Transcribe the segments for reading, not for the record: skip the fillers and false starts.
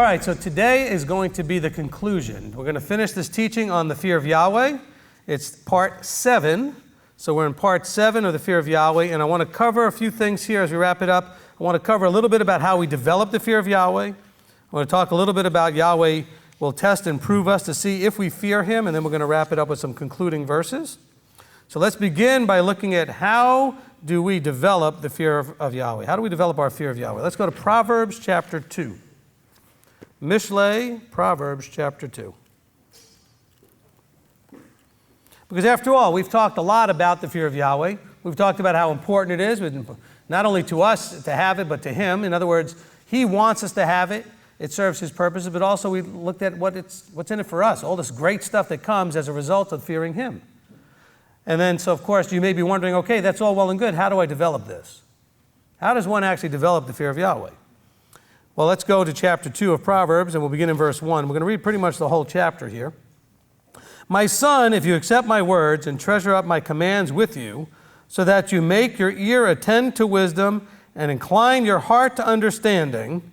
right, so today is going to be the conclusion. We're going to finish this teaching on the fear of Yahweh. It's part 7. So we're in part 7 of the fear of Yahweh, and I want to cover a few things here as we wrap it up. I want to cover a little bit about how we develop the fear of Yahweh. I want to talk a little bit about Yahweh will test and prove us to see if we fear him, and then we're going to wrap it up with some concluding verses. So let's begin by looking at how do we develop the fear of Yahweh. How do we develop our fear of Yahweh? Let's go to Proverbs chapter 2. Mishlei, Proverbs chapter 2. Because after all, we've talked a lot about the fear of Yahweh. We've talked about how important it is, not only to us to have it, but to him. In other words, he wants us to have it. It serves his purposes, but also we looked at what's in it for us, all this great stuff that comes as a result of fearing him. And then, so of course, you may be wondering, okay, that's all well and good. How do I develop this? How does one actually develop the fear of Yahweh? Well, let's go to chapter 2 of Proverbs, and we'll begin in verse 1. We're going to read pretty much the whole chapter here. My son, if you accept my words and treasure up my commands with you, so that you make your ear attend to wisdom and incline your heart to understanding.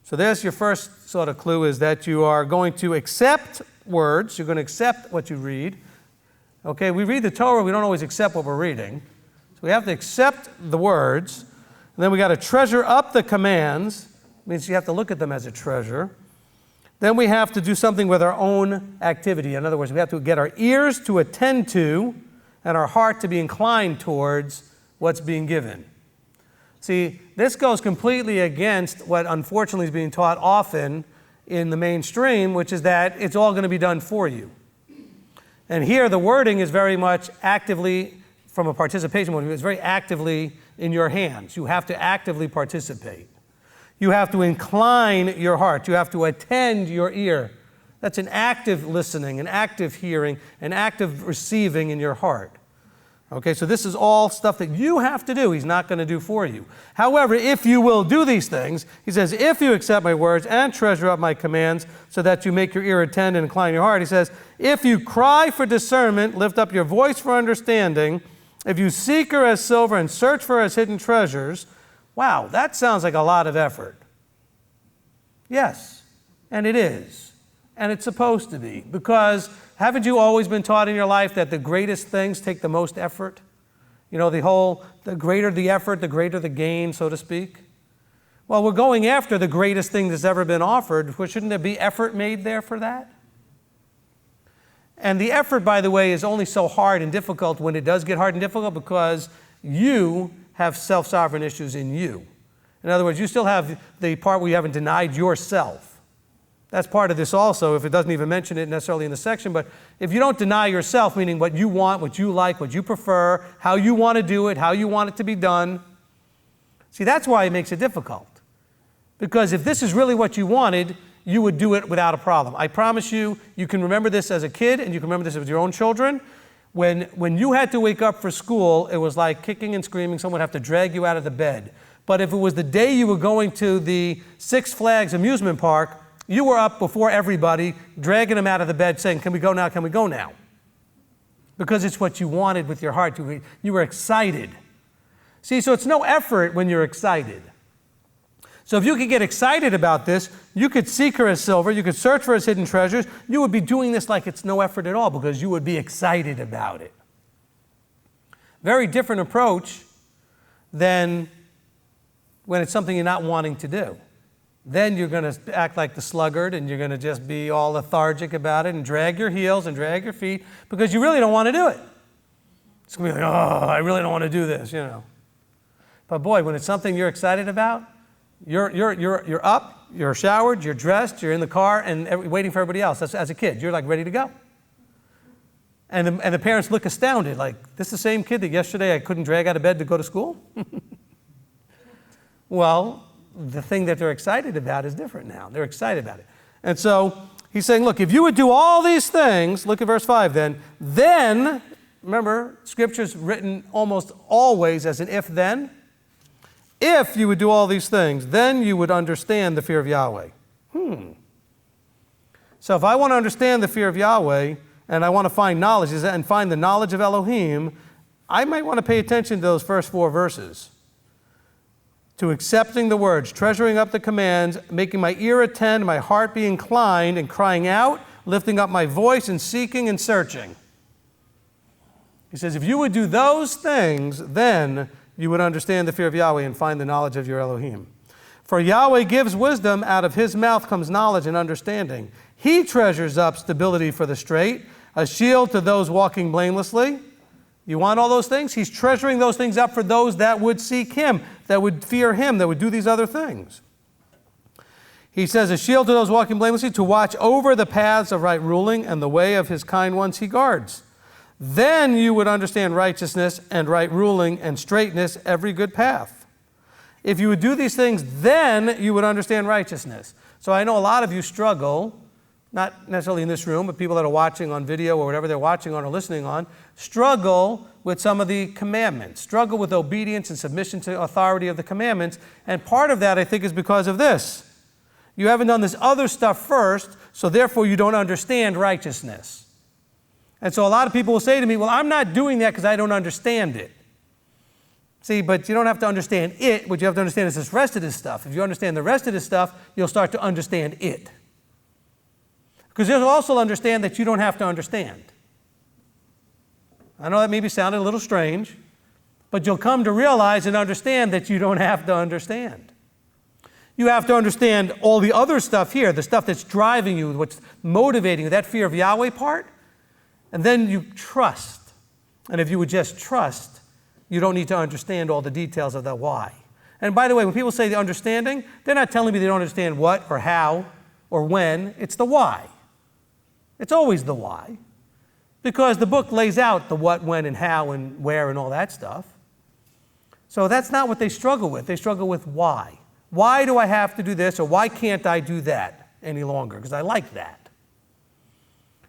So there's your first sort of clue, is that you are going to accept words. You're going to accept what you read. Okay, we read the Torah, we don't always accept what we're reading. So we have to accept the words. And then we got to treasure up the commands. It means you have to look at them as a treasure. Then we have to do something with our own activity. In other words, we have to get our ears to attend to and our heart to be inclined towards what's being given. See, this goes completely against what unfortunately is being taught often in the mainstream, which is that it's all going to be done for you. And here the wording is very much actively, from a participation point of view, it's very actively in your hands. You have to actively participate. You have to incline your heart. You have to attend your ear. That's an active listening, an active hearing, an active receiving in your heart. Okay, so this is all stuff that you have to do. He's not going to do for you. However, if you will do these things, he says, if you accept my words and treasure up my commands so that you make your ear attend and incline your heart, he says, if you cry for discernment, lift up your voice for understanding, if you seek her as silver and search for her as hidden treasures. Wow, that sounds like a lot of effort. Yes, and it is. And it's supposed to be. Because haven't you always been taught in your life that the greatest things take the most effort? You know, the greater the effort, the greater the gain, so to speak. Well, we're going after the greatest thing that's ever been offered. Shouldn't there be effort made there for that? And the effort, by the way, is only so hard and difficult when it does get hard and difficult because you have self-sovereign issues in you. In other words, you still have the part where you haven't denied yourself. That's part of this also, if it doesn't even mention it necessarily in the section. But if you don't deny yourself, meaning what you want, what you like, what you prefer, how you want to do it, how you want it to be done, see, that's why it makes it difficult. Because if this is really what you wanted, you would do it without a problem. I promise you, you can remember this as a kid, and you can remember this with your own children. When you had to wake up for school, it was like kicking and screaming. Someone would have to drag you out of the bed. But if it was the day you were going to the Six Flags amusement park, you were up before everybody, dragging them out of the bed, saying, can we go now, can we go now? Because it's what you wanted with your heart. You were excited. See, so it's no effort when you're excited. So if you could get excited about this, you could seek her as silver, you could search for his hidden treasures, you would be doing this like it's no effort at all because you would be excited about it. Very different approach than when it's something you're not wanting to do. Then you're going to act like the sluggard and you're going to just be all lethargic about it and drag your heels and drag your feet because you really don't want to do it. It's going to be like, oh, I really don't want to do this, you know. But boy, when it's something you're excited about, you're up, you're showered, you're dressed, you're in the car and waiting for everybody else. As a kid, you're like ready to go. And the parents look astounded, like, this is the same kid that yesterday I couldn't drag out of bed to go to school? Well, the thing that they're excited about is different now. They're excited about it. And so he's saying, look, if you would do all these things, look at verse 5 then, remember, Scripture's written almost always as an if-then. If you would do all these things, then you would understand the fear of Yahweh. So if I want to understand the fear of Yahweh, and I want to find knowledge, and find the knowledge of Elohim, I might want to pay attention to those first 4 verses. to accepting the words, treasuring up the commands, making my ear attend, my heart be inclined, and crying out, lifting up my voice, and seeking and searching. He says, if you would do those things, then you would understand the fear of Yahweh and find the knowledge of your Elohim. For Yahweh gives wisdom, out of his mouth comes knowledge and understanding. He treasures up stability for the straight, a shield to those walking blamelessly. You want all those things? He's treasuring those things up for those that would seek him, that would fear him, that would do these other things. He says, a shield to those walking blamelessly, to watch over the paths of right ruling and the way of his kind ones he guards. Then you would understand righteousness and right ruling and straightness, every good path. If you would do these things, then you would understand righteousness. So I know a lot of you struggle, not necessarily in this room, but people that are watching on video or whatever they're watching on or listening on, struggle with some of the commandments, struggle with obedience and submission to authority of the commandments. And part of that, I think, is because of this. You haven't done this other stuff first, so therefore you don't understand righteousness. And so a lot of people will say to me, well, I'm not doing that because I don't understand it. See, but you don't have to understand it. What you have to understand is this rest of this stuff. If you understand the rest of this stuff, you'll start to understand it. Because you'll also understand that you don't have to understand. I know that maybe sounded a little strange, but you'll come to realize and understand that you don't have to understand. You have to understand all the other stuff here, the stuff that's driving you, what's motivating you, that fear of Yahweh part, and then you trust. And if you would just trust, you don't need to understand all the details of the why. And by the way, when people say the understanding, they're not telling me they don't understand what or how or when. It's the why. It's always the why. Because the book lays out the what, when, and how, and where, and all that stuff. So that's not what they struggle with. They struggle with why. Why do I have to do this, or why can't I do that any longer? Because I like that.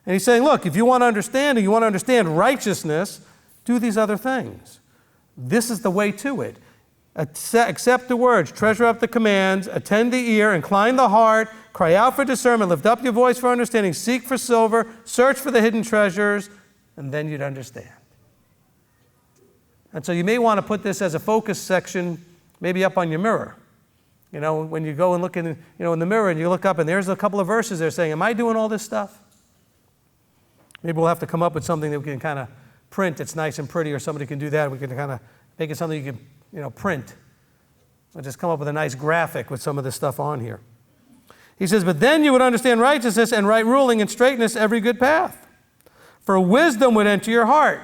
And he's saying, look, if you want understanding, you want to understand righteousness, do these other things. This is the way to it. Accept the words, treasure up the commands, attend the ear, incline the heart, cry out for discernment, lift up your voice for understanding, seek for silver, search for the hidden treasures, and then you'd understand. And so you may want to put this as a focus section, maybe up on your mirror. You know, when you go and look in the mirror and you look up and there's a couple of verses there saying, am I doing all this stuff? Maybe we'll have to come up with something that we can kind of print that's nice and pretty, or somebody can do that. We can kind of make it something you can, print. We'll just come up with a nice graphic with some of this stuff on here. He says, but then you would understand righteousness and right ruling and straightness, every good path. For wisdom would enter your heart.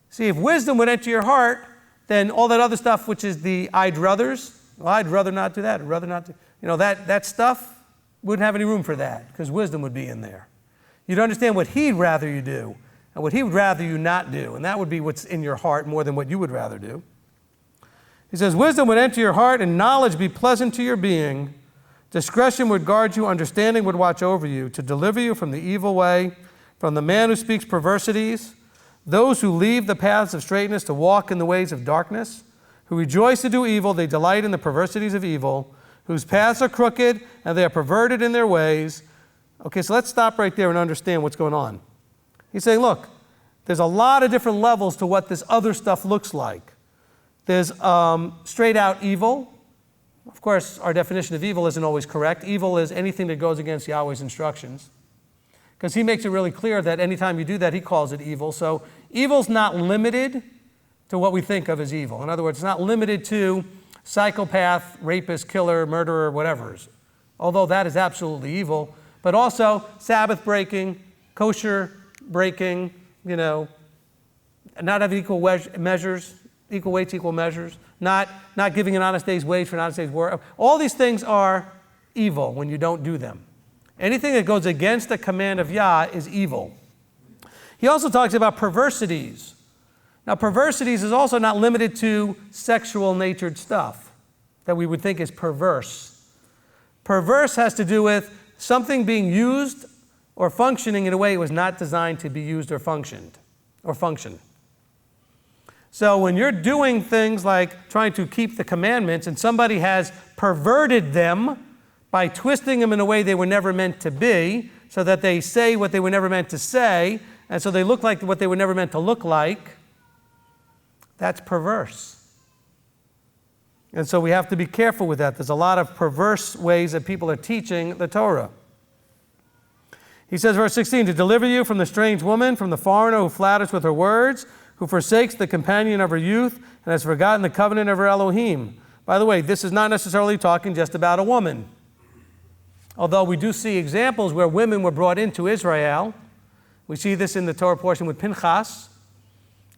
See, if wisdom would enter your heart, then all that other stuff, which is the I'd rathers, well, I'd rather not do that. I'd rather not do, that stuff wouldn't have any room for that, because wisdom would be in there. You'd understand what he'd rather you do and what he would rather you not do, and that would be what's in your heart more than what you would rather do. He says, wisdom would enter your heart and knowledge be pleasant to your being. Discretion would guard you, understanding would watch over you, to deliver you from the evil way, from the man who speaks perversities, those who leave the paths of straightness to walk in the ways of darkness, who rejoice to do evil, they delight in the perversities of evil, whose paths are crooked and they are perverted in their ways. Okay, so let's stop right there and understand what's going on. He's saying, look, there's a lot of different levels to what this other stuff looks like. There's straight out evil. Of course, our definition of evil isn't always correct. Evil is anything that goes against Yahweh's instructions. Because he makes it really clear that anytime you do that, he calls it evil. So evil's not limited to what we think of as evil. In other words, it's not limited to psychopath, rapist, killer, murderer, whatever. Although that is absolutely evil. But also Sabbath breaking, kosher breaking, not having equal measures, equal weights, equal measures, not giving an honest day's wage for an honest day's work. All these things are evil when you don't do them. Anything that goes against the command of Yah is evil. He also talks about perversities. Now, perversities is also not limited to sexual-natured stuff that we would think is perverse. Perverse has to do with something being used or functioning in a way it was not designed to be used or function. So when you're doing things like trying to keep the commandments and somebody has perverted them by twisting them in a way they were never meant to be, so that they say what they were never meant to say, and so they look like what they were never meant to look like, that's perverse. And so we have to be careful with that. There's a lot of perverse ways that people are teaching the Torah. He says, verse 16, to deliver you from the strange woman, from the foreigner who flatters with her words, who forsakes the companion of her youth, and has forgotten the covenant of her Elohim. By the way, this is not necessarily talking just about a woman. Although we do see examples where women were brought into Israel. We see this in the Torah portion with Pinchas,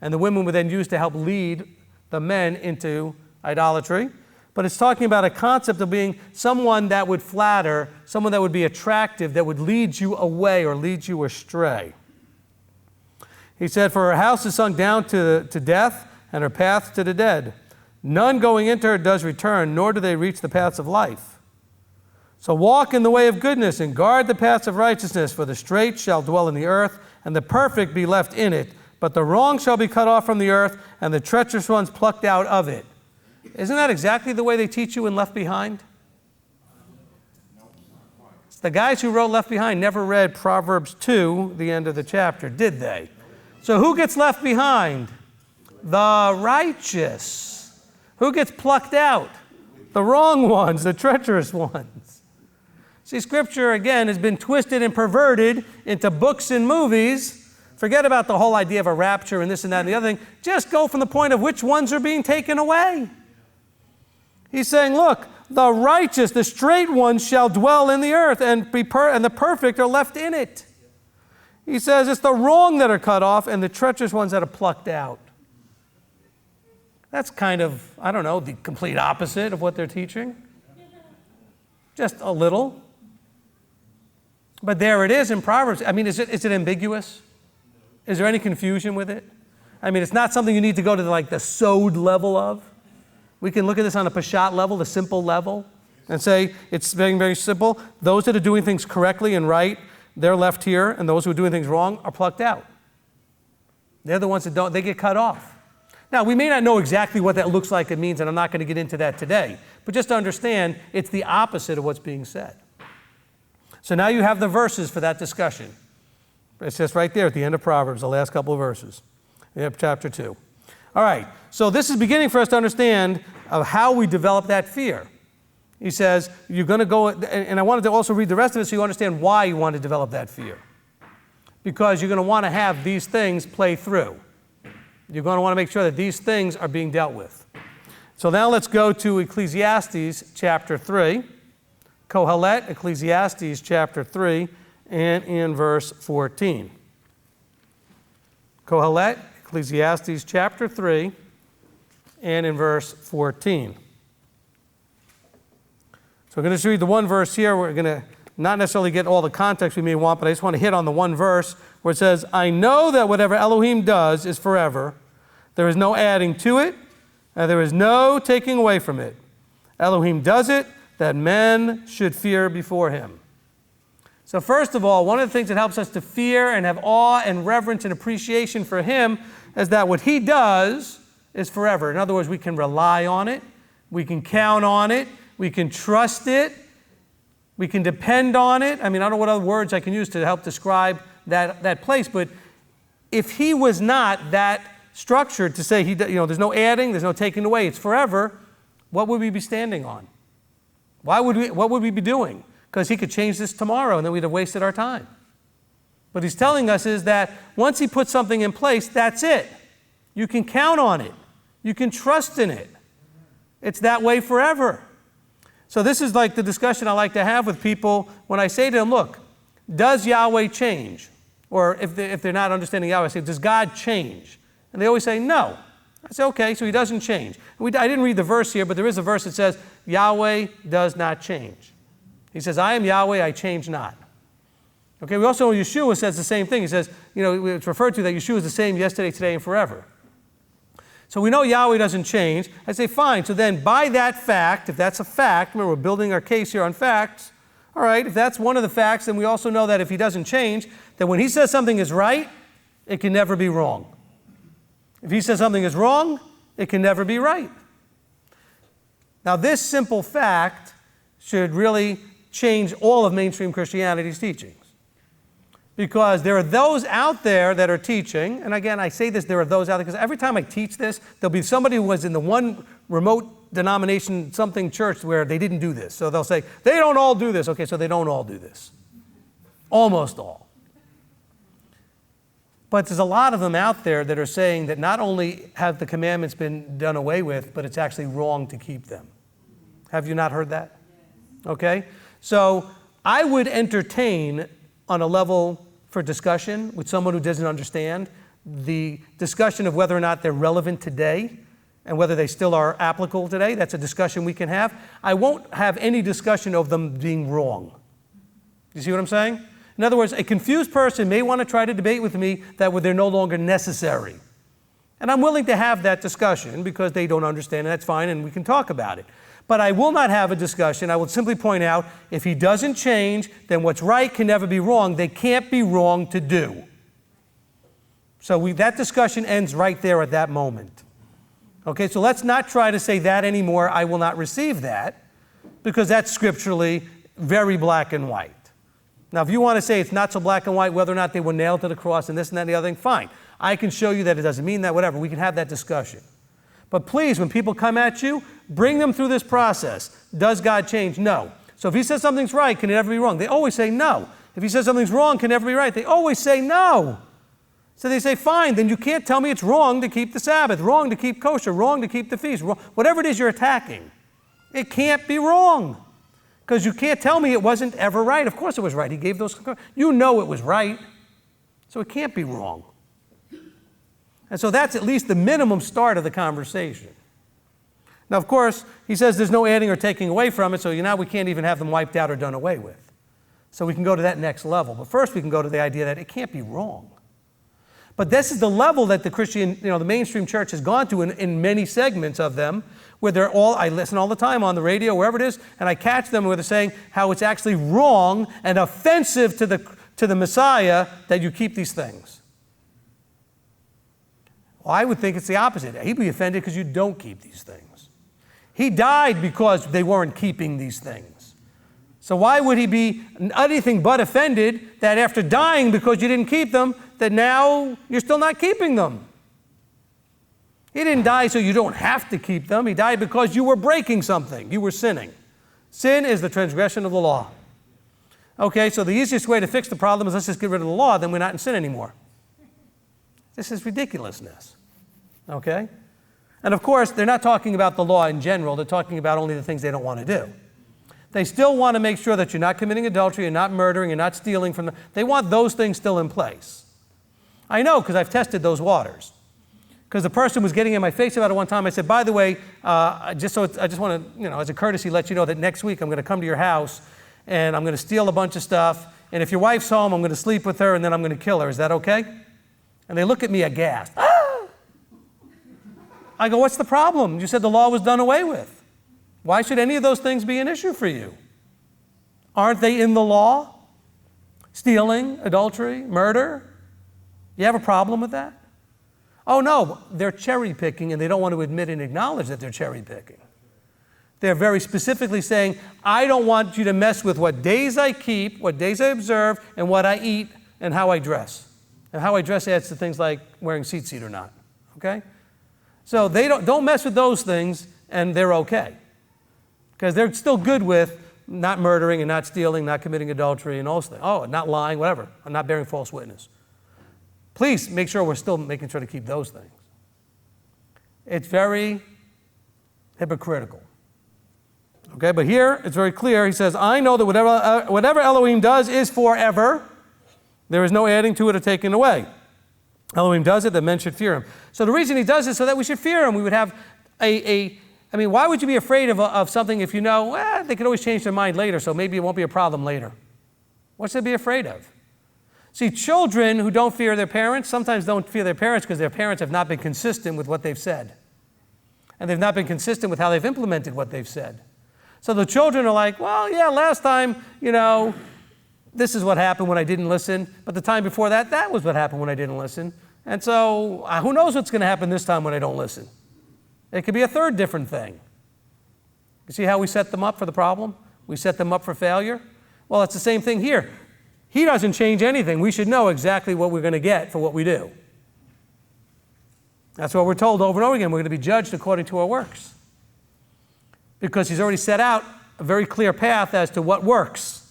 and the women were then used to help lead the men into idolatry. But it's talking about a concept of being someone that would flatter, someone that would be attractive, that would lead you away or lead you astray. He said, for her house is sunk down to death, and her paths to the dead. None going into her does return, nor do they reach the paths of life. So walk in the way of goodness, and guard the paths of righteousness, for the straight shall dwell in the earth, and the perfect be left in it. But the wrong shall be cut off from the earth, and the treacherous ones plucked out of it. Isn't that exactly the way they teach you in Left Behind? The guys who wrote Left Behind never read Proverbs 2, the end of the chapter, did they? So who gets left behind? The righteous. Who gets plucked out? The wrong ones, the treacherous ones. See, Scripture, again, has been twisted and perverted into books and movies. Forget about the whole idea of a rapture and this and that and the other thing. Just go from the point of which ones are being taken away. He's saying, look, the righteous, the straight ones shall dwell in the earth, and the perfect are left in it. He says it's the wrong that are cut off and the treacherous ones that are plucked out. That's kind of, I don't know, the complete opposite of what they're teaching. Just a little. But there it is in Proverbs. I mean, is it ambiguous? Is there any confusion with it? I mean, it's not something you need to go to the sod level of. We can look at this on a Peshat level, the simple level, and say it's very, very simple. Those that are doing things correctly and right, they're left here, and those who are doing things wrong are plucked out. They're the ones that don't, they get cut off. Now, we may not know exactly what that looks like and means, and I'm not going to get into that today, but just to understand, it's the opposite of what's being said. So now you have the verses for that discussion. It's just right there at the end of Proverbs, the last couple of verses. Chapter 2. All right, so this is beginning for us to understand of how we develop that fear. He says, you're going to go, and I wanted to also read the rest of it so you understand why you want to develop that fear. Because you're going to want to have these things play through. You're going to want to make sure that these things are being dealt with. So now let's go to Ecclesiastes chapter 3. Kohelet, Ecclesiastes chapter 3, and in verse 14. Kohelet, Ecclesiastes chapter 3, and in verse 14. So we're going to just read the one verse here. We're going to not necessarily get all the context we may want, but I just want to hit on the one verse where it says, I know that whatever Elohim does is forever. There is no adding to it, and there is no taking away from it. Elohim does it, that men should fear before him. So first of all, one of the things that helps us to fear and have awe and reverence and appreciation for him is that what he does is forever. In other words, we can rely on it, we can count on it, we can trust it, we can depend on it. I mean, I don't know what other words I can use to help describe that place, but if he was not that structured to say, there's no adding, there's no taking away, it's forever, what would we be standing on? What would we be doing? Because he could change this tomorrow and then we'd have wasted our time. What he's telling us is that once he puts something in place, that's it. You can count on it. You can trust in it. It's that way forever. So this is like the discussion I like to have with people when I say to them, look, does Yahweh change? Or if they're not understanding Yahweh, I say, does God change? And they always say, no. I say, okay, so he doesn't change. I didn't read the verse here, but there is a verse that says, Yahweh does not change. He says, I am Yahweh, I change not. Okay, we also know Yeshua says the same thing. He says, it's referred to that Yeshua is the same yesterday, today, and forever. So we know Yahweh doesn't change. I say, fine, so then by that fact, if that's a fact, remember we're building our case here on facts, all right, if that's one of the facts, then we also know that if he doesn't change, that when he says something is right, it can never be wrong. If he says something is wrong, it can never be right. Now this simple fact should really change all of mainstream Christianity's teachings. Because there are those out there that are teaching, and again, I say this, there are those out there, because every time I teach this, there'll be somebody who was in the one remote denomination, something church where they didn't do this. So they'll say, they don't all do this. Okay, so they don't all do this. Almost all. But there's a lot of them out there that are saying that not only have the commandments been done away with, but it's actually wrong to keep them. Have you not heard that? Okay? So I would entertain on a level for discussion with someone who doesn't understand the discussion of whether or not they're relevant today and whether they still are applicable today. That's a discussion we can have. I won't have any discussion of them being wrong. You see what I'm saying? In other words, a confused person may want to try to debate with me that they're no longer necessary. And I'm willing to have that discussion because they don't understand, and that's fine, and we can talk about it. But I will not have a discussion. I will simply point out, if he doesn't change, then what's right can never be wrong. They can't be wrong to do. So that discussion ends right there at that moment. Okay, so let's not try to say that anymore. I will not receive that, because that's scripturally very black and white. Now, if you want to say it's not so black and white, whether or not they were nailed to the cross and this and that and the other thing, fine. I can show you that it doesn't mean that, whatever. We can have that discussion. But please, when people come at you, bring them through this process. Does God change? No. So if he says something's right, can it ever be wrong? They always say no. If he says something's wrong, can it ever be right? They always say no. So they say, fine, then you can't tell me it's wrong to keep the Sabbath, wrong to keep kosher, wrong to keep the feast, wrong, whatever it is you're attacking. It can't be wrong. Because you can't tell me it wasn't ever right. Of course it was right. He gave those. You know it was right. So it can't be wrong. And so that's at least the minimum start of the conversation. Now, of course, he says there's no adding or taking away from it, so now we can't even have them wiped out or done away with. So we can go to that next level. But first we can go to the idea that it can't be wrong. But this is the level that the Christian, the mainstream church has gone to in many segments of them, where they're all, I listen all the time on the radio, wherever it is, and I catch them where they're saying how it's actually wrong and offensive to the Messiah that you keep these things. Well, I would think it's the opposite. He'd be offended because you don't keep these things. He died because they weren't keeping these things. So why would he be anything but offended that after dying because you didn't keep them, that now you're still not keeping them? He didn't die so you don't have to keep them. He died because you were breaking something. You were sinning. Sin is the transgression of the law. Okay, so the easiest way to fix the problem is let's just get rid of the law, then we're not in sin anymore. This is ridiculousness. Okay? And of course, they're not talking about the law in general. They're talking about only the things they don't want to do. They still want to make sure that you're not committing adultery, you're not murdering, you're not stealing from them. They want those things still in place. I know because I've tested those waters. Because the person was getting in my face about it one time. I said, by the way, I just want to, as a courtesy, let you know that next week I'm going to come to your house and I'm going to steal a bunch of stuff. And if your wife's home, I'm going to sleep with her and then I'm going to kill her. Is that okay? And they look at me aghast. I go, what's the problem? You said the law was done away with. Why should any of those things be an issue for you? Aren't they in the law? Stealing, adultery, murder? You have a problem with that? Oh no, they're cherry picking and they don't want to admit and acknowledge that they're cherry picking. They're very specifically saying, I don't want you to mess with what days I keep, what days I observe, and what I eat, and how I dress. And how I dress adds to things like wearing tzitzit or not, okay? So they don't mess with those things and they're okay. Because they're still good with not murdering and not stealing, not committing adultery and all those things. Oh, not lying, whatever, and not bearing false witness. Please make sure we're still making sure to keep those things. It's very hypocritical. Okay, but here it's very clear. He says, I know that whatever Elohim does is forever. There is no adding to it or taking away. Elohim does it, that men should fear him. So the reason he does it is so that we should fear him. We would have why would you be afraid of something if you know, they can always change their mind later, so maybe it won't be a problem later? What's there to be afraid of? See, children who don't fear their parents sometimes don't fear their parents because their parents have not been consistent with what they've said. And they've not been consistent with how they've implemented what they've said. So the children are like, well, yeah, last time, this is what happened when I didn't listen. But the time before that, that was what happened when I didn't listen. And so who knows what's going to happen this time when I don't listen? It could be a third different thing. You see how we set them up for the problem? We set them up for failure? Well, it's the same thing here. He doesn't change anything. We should know exactly what we're going to get for what we do. That's what we're told over and over again. We're going to be judged according to our works. because he's already set out a very clear path as to what works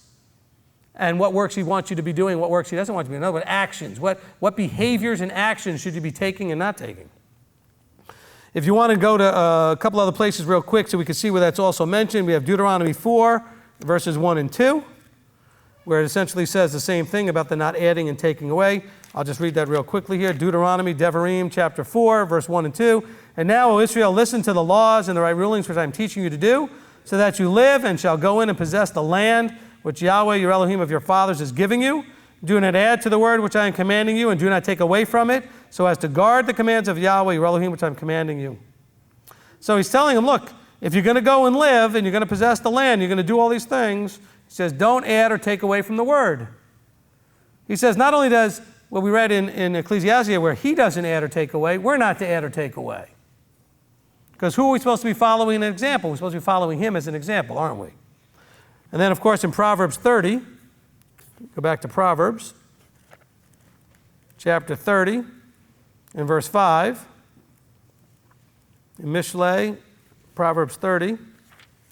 and what works he wants you to be doing, what works he doesn't want you to be doing. In other words, actions. What behaviors and actions should you be taking and not taking? If you want to go to a couple other places real quick so we can see where that's also mentioned, we have Deuteronomy 4, verses 1 and 2, where it essentially says the same thing about the not adding and taking away. I'll just read that real quickly here. Deuteronomy, Devarim, chapter 4, verse 1 and 2. And now, O Israel, listen to the laws and the right rulings which I am teaching you to do, so that you live and shall go in and possess the land which Yahweh, your Elohim of your fathers, is giving you. Do not add to the word which I am commanding you, and do not take away from it, so as to guard the commands of Yahweh, your Elohim, which I am commanding you. So he's telling them, look, if you're going to go and live and you're going to possess the land, you're going to do all these things, he says, don't add or take away from the word. He says, not only does what we read in Ecclesiastes where he doesn't add or take away, we're not to add or take away. Because who are we supposed to be following an example? We're supposed to be following him as an example, aren't we? And then, of course, in Proverbs 30, go back to Proverbs, chapter 30, in verse 5, in Mishlei, Proverbs 30,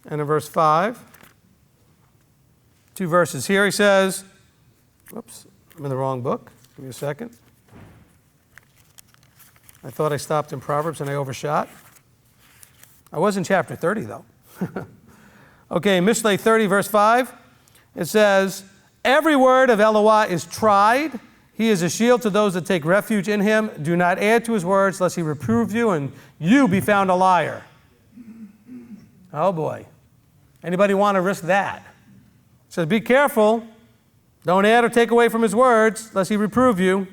and in verse 5, 2 verses here, he says, whoops, I'm in the wrong book. Give me a second. I thought I stopped in Proverbs and I overshot. I was in chapter 30, though. Okay, Mishlei 30, verse 5, it says, every word of Eloah is tried. He is a shield to those that take refuge in him. Do not add to his words, lest he reprove you, and you be found a liar. Oh, boy. Anybody want to risk that? It says, be careful. Don't add or take away from his words, lest he reprove you.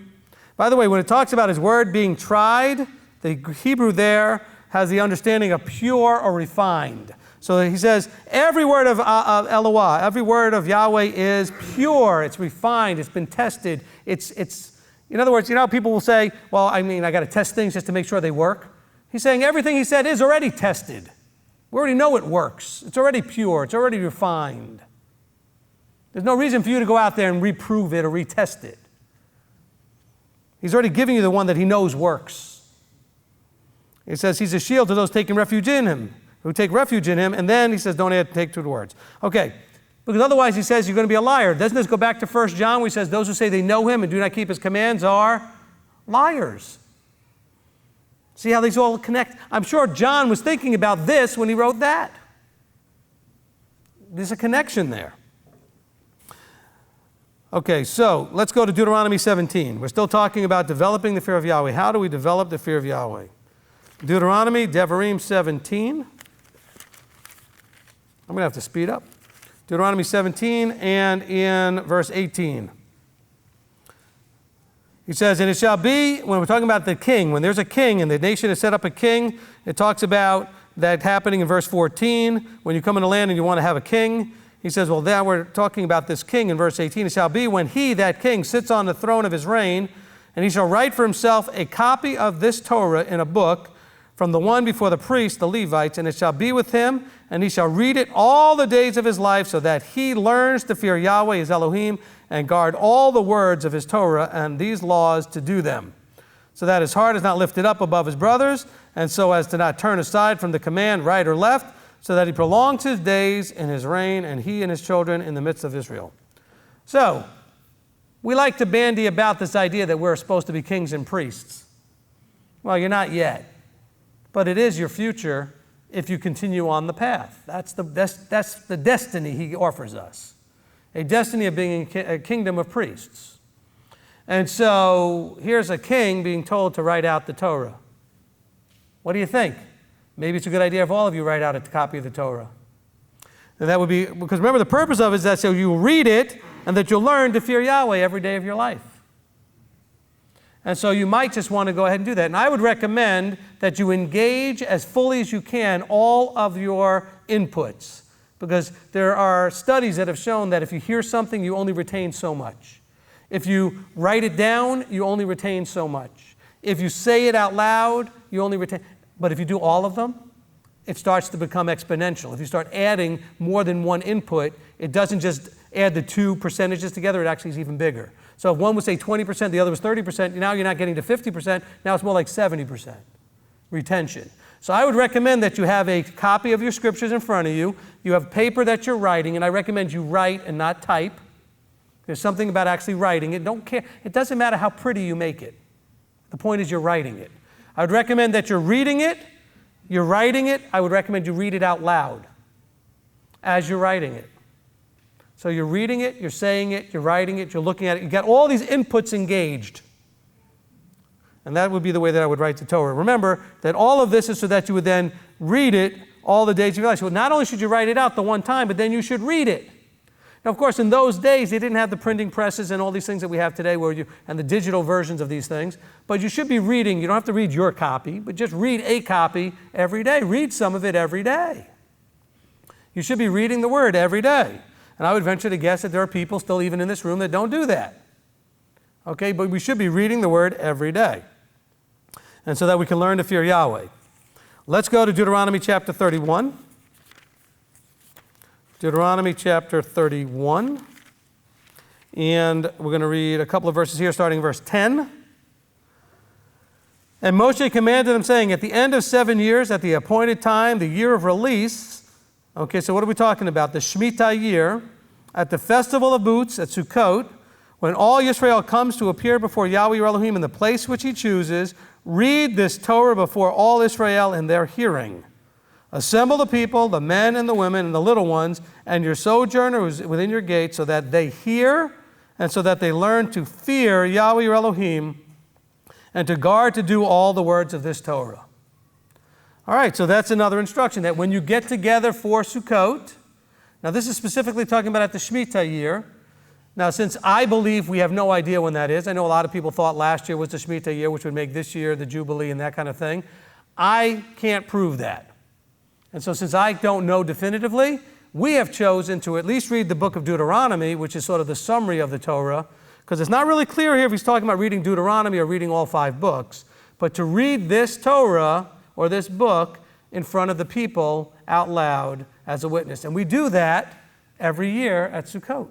By the way, when it talks about his word being tried, the Hebrew there has the understanding of pure or refined. So he says, every word of Eloah, every word of Yahweh is pure, it's refined, it's been tested. It's in other words, you know, people will say, well, I got to test things just to make sure they work. He's saying everything he said is already tested. We already know it works. It's already pure, it's already refined. There's no reason for you to go out there and reprove it or retest it. He's already giving you the one that he knows works. He says he's a shield to those taking refuge in him, who take refuge in him, and then he says, don't add to take to the words. Okay, because otherwise he says you're going to be a liar. Doesn't this go back to 1 John where he says those who say they know him and do not keep his commands are liars? See how these all connect? I'm sure John was thinking about this when he wrote that. There's a connection there. Okay, so let's go to Deuteronomy 17. We're still talking about developing the fear of Yahweh. How do we develop the fear of Yahweh? Deuteronomy, Devarim 17. I'm going to have to speed up. Deuteronomy 17 and in verse 18. He says, and it shall be, when we're talking about the king, when there's a king and the nation has set up a king, it talks about that happening in verse 14. When you come in the land and you want to have a king, he says, well, now we're talking about this king in verse 18. It shall be when he, that king, sits on the throne of his reign, and he shall write for himself a copy of this Torah in a book from the one before the priests, the Levites, and it shall be with him, and he shall read it all the days of his life, so that he learns to fear Yahweh his Elohim, and guard all the words of his Torah and these laws to do them, so that his heart is not lifted up above his brothers, and so as to not turn aside from the command right or left, so that he prolongs his days in his reign, and he and his children in the midst of Israel. So, we like to bandy about this idea that we're supposed to be kings and priests. Well, you're not yet. But it is your future if you continue on the path. That's the destiny he offers us. A destiny of being a kingdom of priests. And so here's a king being told to write out the Torah. What do you think? Maybe it's a good idea if all of you write out a copy of the Torah. And that would be, because remember the purpose of it is that so you read it and that you'll learn to fear Yahweh every day of your life. And so you might just want to go ahead and do that. And I would recommend that you engage as fully as you can all of your inputs, because there are studies that have shown that if you hear something, you only retain so much. If you write it down, you only retain so much. If you say it out loud, you only retain. But if you do all of them, it starts to become exponential. If you start adding more than one input, it doesn't just add the two percentages together, it actually is even bigger. So if one would say 20%, the other was 30%, now you're not getting to 50%, now it's more like 70% retention. So I would recommend that you have a copy of your scriptures in front of you. You have paper that you're writing, and I recommend you write and not type. There's something about actually writing it. Don't care. It doesn't matter how pretty you make it. The point is you're writing it. I would recommend that you're reading it, you're writing it. I would recommend you read it out loud as you're writing it. So you're reading it, you're saying it, you're writing it, you're looking at it. You've got all these inputs engaged. And that would be the way that I would write the Torah. Remember that all of this is so that you would then read it all the days of your life. So not only should you write it out the one time, but then you should read it. Now, of course, in those days, they didn't have the printing presses and all these things that we have today and the digital versions of these things. But you should be reading. You don't have to read your copy, but just read a copy every day. Read some of it every day. You should be reading the Word every day. And I would venture to guess that there are people still even in this room that don't do that. Okay, but we should be reading the Word every day. And so that we can learn to fear Yahweh. Let's go to Deuteronomy chapter 31. Deuteronomy chapter 31. And we're going to read a couple of verses here, starting in verse 10. And Moshe commanded them, saying, at the end of 7 years, at the appointed time, the year of release. Okay, so what are we talking about? The Shemitah year, at the festival of booths at Sukkot, when all Yisrael comes to appear before Yahweh your Elohim in the place which he chooses, read this Torah before all Israel in their hearing. Assemble the people, the men and the women and the little ones, and your sojourners within your gates, so that they hear and so that they learn to fear Yahweh your Elohim and to guard to do all the words of this Torah. All right, so that's another instruction, that when you get together for Sukkot, now this is specifically talking about at the Shemitah year. Now, since I believe we have no idea when that is, I know a lot of people thought last year was the Shemitah year, which would make this year the Jubilee and that kind of thing. I can't prove that. And so since I don't know definitively, we have chosen to at least read the book of Deuteronomy, which is sort of the summary of the Torah, because it's not really clear here if he's talking about reading Deuteronomy or reading all 5 books, but to read this Torah or this book in front of the people out loud as a witness. And we do that every year at Sukkot.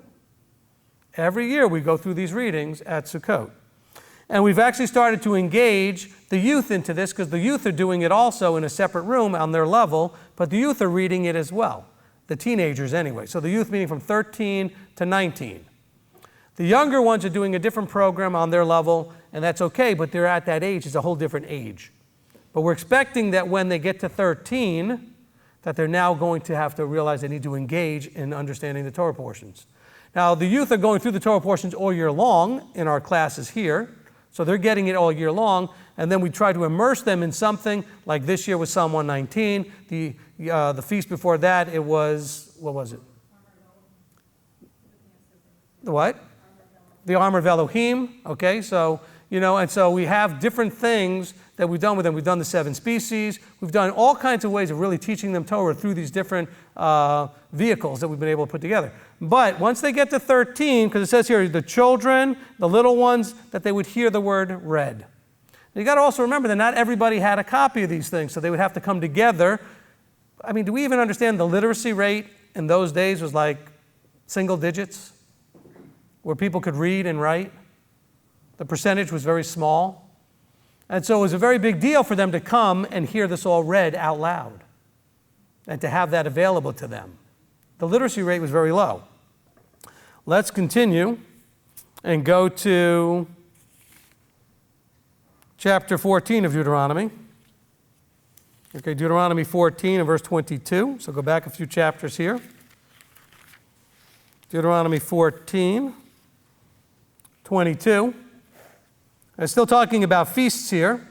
Every year we go through these readings at Sukkot. And we've actually started to engage the youth into this, because the youth are doing it also in a separate room on their level, but the youth are reading it as well. The teenagers anyway. So the youth meaning from 13 to 19. The younger ones are doing a different program on their level, and that's okay, but they're at that age. It's a whole different age. But we're expecting that when they get to 13, that they're now going to have to realize they need to engage in understanding the Torah portions. Now, the youth are going through the Torah portions all year long in our classes here, so they're getting it all year long, and then we try to immerse them in something, like this year was Psalm 119. The feast before that, it was, what was it? The what? The armor of Elohim, okay, so, and so we have different things that we've done with them. We've done the 7 species. We've done all kinds of ways of really teaching them Torah through these different vehicles that we've been able to put together. But once they get to 13, because it says here, the children, the little ones, that they would hear the word read. You got to also remember that not everybody had a copy of these things, so they would have to come together. I mean, do we even understand the literacy rate in those days was like single digits, where people could read and write? The percentage was very small. And so it was a very big deal for them to come and hear this all read out loud and to have that available to them. The literacy rate was very low. Let's continue and go to chapter 14 of Deuteronomy. Okay, Deuteronomy 14 and verse 22. So go back a few chapters here. Deuteronomy 14, 22. It's still talking about feasts here.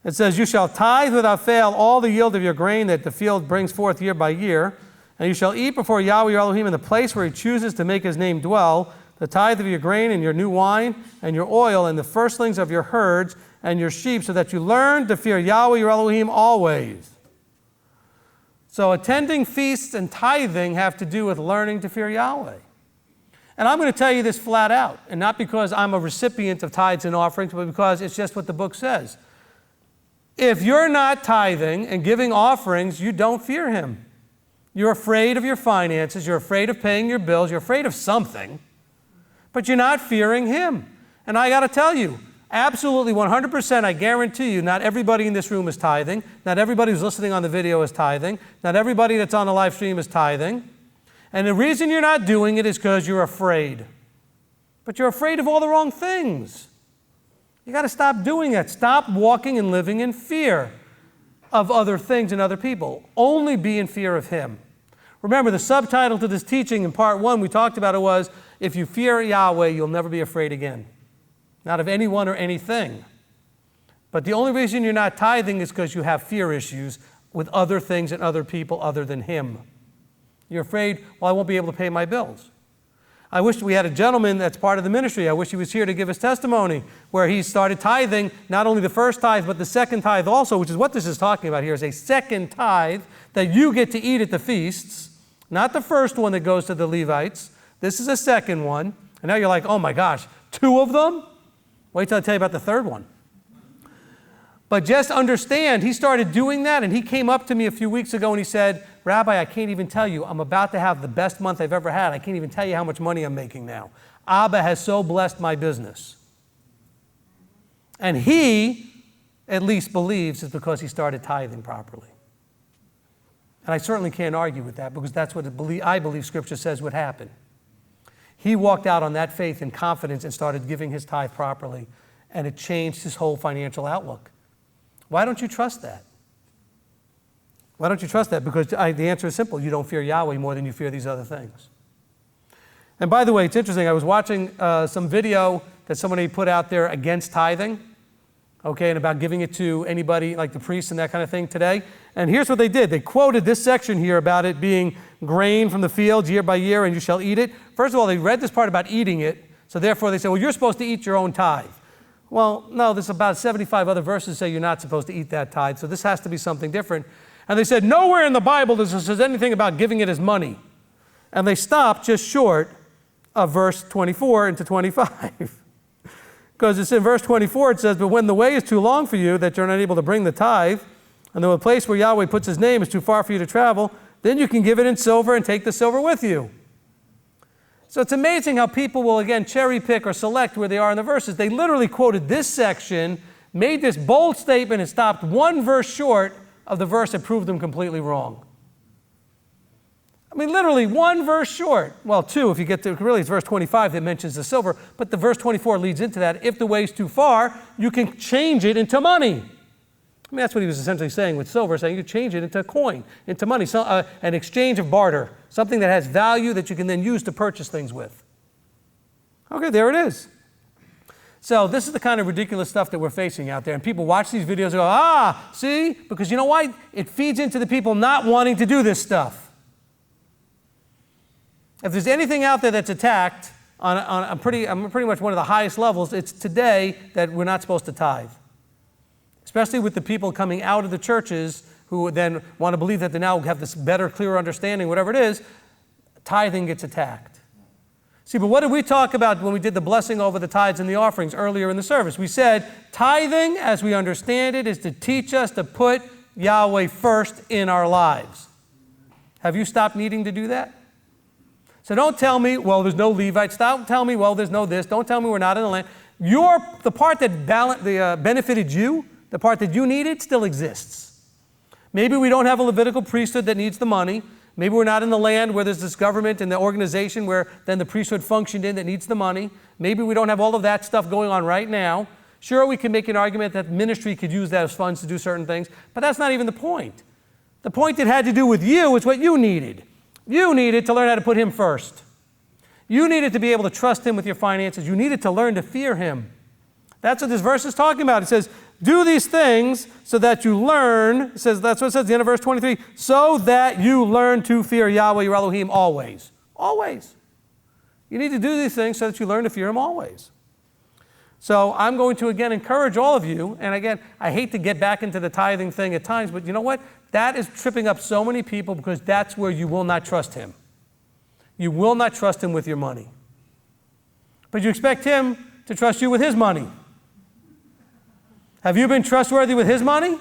It says, you shall tithe without fail all the yield of your grain that the field brings forth year by year. And you shall eat before Yahweh your Elohim in the place where he chooses to make his name dwell, the tithe of your grain and your new wine and your oil and the firstlings of your herds and your sheep, so that you learn to fear Yahweh your Elohim always. So attending feasts and tithing have to do with learning to fear Yahweh. And I'm going to tell you this flat out, and not because I'm a recipient of tithes and offerings, but because it's just what the book says. If you're not tithing and giving offerings, you don't fear him. You're afraid of your finances, you're afraid of paying your bills, you're afraid of something, but you're not fearing him. And I got to tell you, Absolutely, 100%, I guarantee you, not everybody in this room is tithing. Not everybody who's listening on the video is tithing. Not everybody that's on the live stream is tithing. And the reason you're not doing it is because you're afraid. But you're afraid of all the wrong things. You got to stop doing that. Stop walking and living in fear of other things and other people. Only be in fear of Him. Remember, the subtitle to this teaching in part 1, we talked about it was, if you fear Yahweh, you'll never be afraid again. Not of anyone or anything. But the only reason you're not tithing is because you have fear issues with other things and other people other than Him. You're afraid, well, I won't be able to pay my bills. I wish we had a gentleman that's part of the ministry. I wish he was here to give his testimony where he started tithing, not only the first tithe, but the second tithe also, which is what this is talking about here, is a second tithe that you get to eat at the feasts, not the first one that goes to the Levites. This is a second one. And now you're like, oh my gosh, 2 of them? Wait till I tell you about the third one. But just understand, he started doing that, and he came up to me a few weeks ago and he said, Rabbi, I can't even tell you. I'm about to have the best month I've ever had. I can't even tell you how much money I'm making now. Abba has so blessed my business. And he, at least, believes it's because he started tithing properly. And I certainly can't argue with that because that's what I believe Scripture says would happen. He walked out on that faith and confidence and started giving his tithe properly, and it changed his whole financial outlook. Why don't you trust that? Why don't you trust that? Because the answer is simple. You don't fear Yahweh more than you fear these other things. And by the way, it's interesting. I was watching some video that somebody put out there against tithing, okay, and about giving it to anybody like the priests and that kind of thing today. And here's what they did. They quoted this section here about it being grain from the fields year by year, and you shall eat it. First of all, they read this part about eating it, so therefore they said, well, you're supposed to eat your own tithe. Well, no, there's about 75 other verses say you're not supposed to eat that tithe, so this has to be something different. And they said, nowhere in the Bible does it says anything about giving it as money. And they stopped just short of verse 24 into 25. Because it's in verse 24, it says, but when the way is too long for you, that you're not able to bring the tithe, and the place where Yahweh puts His name is too far for you to travel, then you can give it in silver and take the silver with you. So it's amazing how people will, again, cherry pick or select where they are in the verses. They literally quoted this section, made this bold statement, and stopped one verse short of the verse that proved them completely wrong. I mean, literally one verse short. Well, 2 if you get to, really it's verse 25 that mentions the silver, but the verse 24 leads into that. If the way's too far, you can change it into money. I mean, that's what he was essentially saying with silver, saying you change it into coin, into money, so, an exchange of barter, something that has value that you can then use to purchase things with. Okay, there it is. So this is the kind of ridiculous stuff that we're facing out there. And people watch these videos and go, see? Because you know why? It feeds into the people not wanting to do this stuff. If there's anything out there that's attacked on pretty much one of the highest levels, it's today that we're not supposed to tithe. Especially with the people coming out of the churches who then want to believe that they now have this better, clearer understanding, whatever it is, tithing gets attacked. See, but what did we talk about when we did the blessing over the tithes and the offerings earlier in the service? We said tithing, as we understand it, is to teach us to put Yahweh first in our lives. Have you stopped needing to do that? So don't tell me, well, there's no Levites. Don't tell me, well, there's no this. Don't tell me we're not in the land. The part that benefited you, the part that you needed, still exists. Maybe we don't have a Levitical priesthood that needs the money. Maybe we're not in the land where there's this government and the organization where then the priesthood functioned in that needs the money. Maybe we don't have all of that stuff going on right now. Sure, we can make an argument that ministry could use that as funds to do certain things, but that's not even the point. The point that had to do with you is what you needed. You needed to learn how to put Him first. You needed to be able to trust Him with your finances. You needed to learn to fear Him. That's what this verse is talking about. It says, do these things so that you learn, it says, that's what it says at the end of verse 23, so that you learn to fear Yahweh your Elohim always. Always. You need to do these things so that you learn to fear Him always. So I'm going to, again, encourage all of you, and again, I hate to get back into the tithing thing at times, but you know what? That is tripping up so many people because that's where you will not trust Him. You will not trust Him with your money. But you expect Him to trust you with His money. Have you been trustworthy with His money?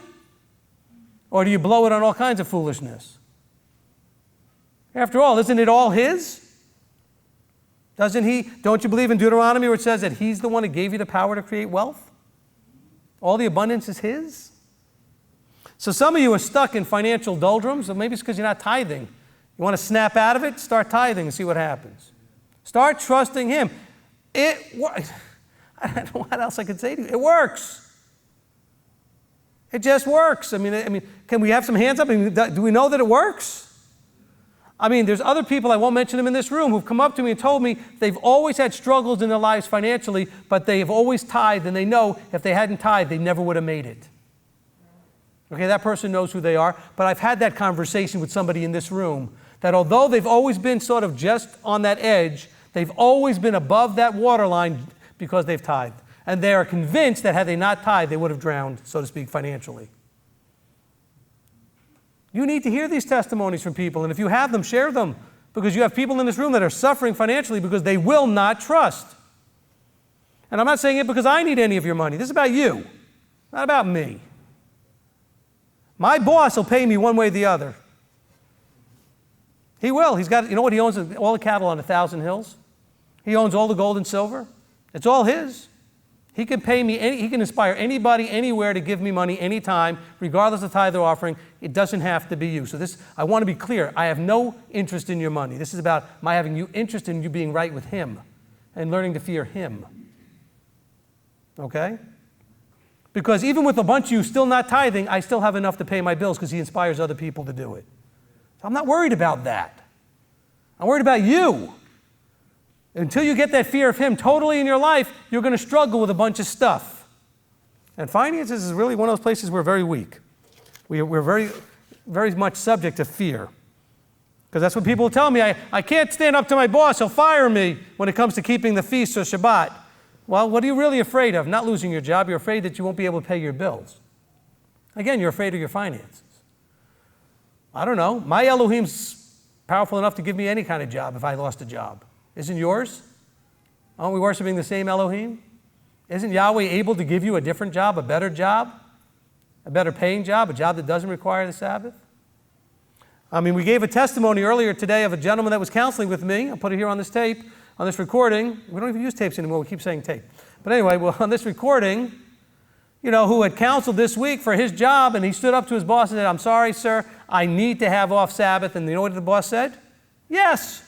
Or do you blow it on all kinds of foolishness? After all, isn't it all His? Don't you believe in Deuteronomy where it says that He's the one who gave you the power to create wealth? All the abundance is his? So some of you are stuck in financial doldrums, or maybe it's because you're not tithing. You want to snap out of it? Start tithing and see what happens. Start trusting him. I don't know what else I could say to you. It works. It just works. I mean, can we have some hands up? Do we know that it works? I mean, there's other people, I won't mention them in this room, who've come up to me and told me they've always had struggles in their lives financially, but they have always tithed, and they know if they hadn't tithed, they never would have made it. Okay, that person knows who they are, but I've had that conversation with somebody in this room, that although they've always been sort of just on that edge, they've always been above that waterline because they've tithed. And they are convinced that had they not tithed, they would have drowned, so to speak, financially. You need to hear these testimonies from people, and if you have them, share them, because you have people in this room that are suffering financially because they will not trust. And I'm not saying it because I need any of your money. This is about you, not about me. My boss will pay me one way or the other. He will. He's got, you know what? He owns all the cattle on 1,000 hills. He owns all the gold and silver. It's all his. He can pay me, he can inspire anybody, anywhere to give me money anytime, regardless of tithe or offering. It doesn't have to be you. So this, I want to be clear. I have no interest in your money. This is about my having you interest in you being right with him and learning to fear him. Okay? Because even with a bunch of you still not tithing, I still have enough to pay my bills because he inspires other people to do it. So I'm not worried about that. I'm worried about you. Until you get that fear of him totally in your life, you're going to struggle with a bunch of stuff. And finances is really one of those places we're very weak. We're very, very much subject to fear. Because that's what people tell me. I can't stand up to my boss. He'll fire me when it comes to keeping the feast or Shabbat. Well, what are you really afraid of? Not losing your job. You're afraid that you won't be able to pay your bills. Again, you're afraid of your finances. I don't know. My Elohim's powerful enough to give me any kind of job if I lost a job. Isn't yours? Aren't we worshiping the same Elohim? Isn't Yahweh able to give you a different job, a better job, a better paying job, a job that doesn't require the Sabbath? I mean, we gave a testimony earlier today of a gentleman that was counseling with me. I'll put it here on this tape, on this recording. We don't even use tapes anymore. We keep saying tape. But anyway, well, on this recording, who had counseled this week for his job, and he stood up to his boss and said, "I'm sorry, sir, I need to have off Sabbath." And you know what the boss said? Yes.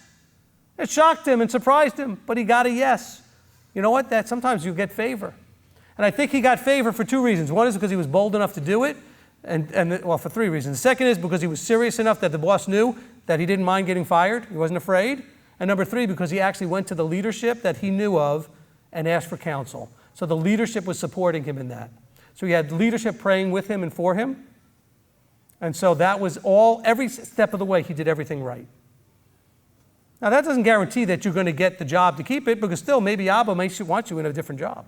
It shocked him and surprised him, but he got a yes. You know what? That sometimes you get favor. And I think he got favor for two reasons. One is because he was bold enough to do it, well, for three reasons. The second is because he was serious enough that the boss knew that he didn't mind getting fired. He wasn't afraid. And number three, because he actually went to the leadership that he knew of and asked for counsel. So the leadership was supporting him in that. So he had leadership praying with him and for him. And so that was every step of the way, he did everything right. Now, that doesn't guarantee that you're going to get the job to keep it, because still, maybe Abba may want you in a different job.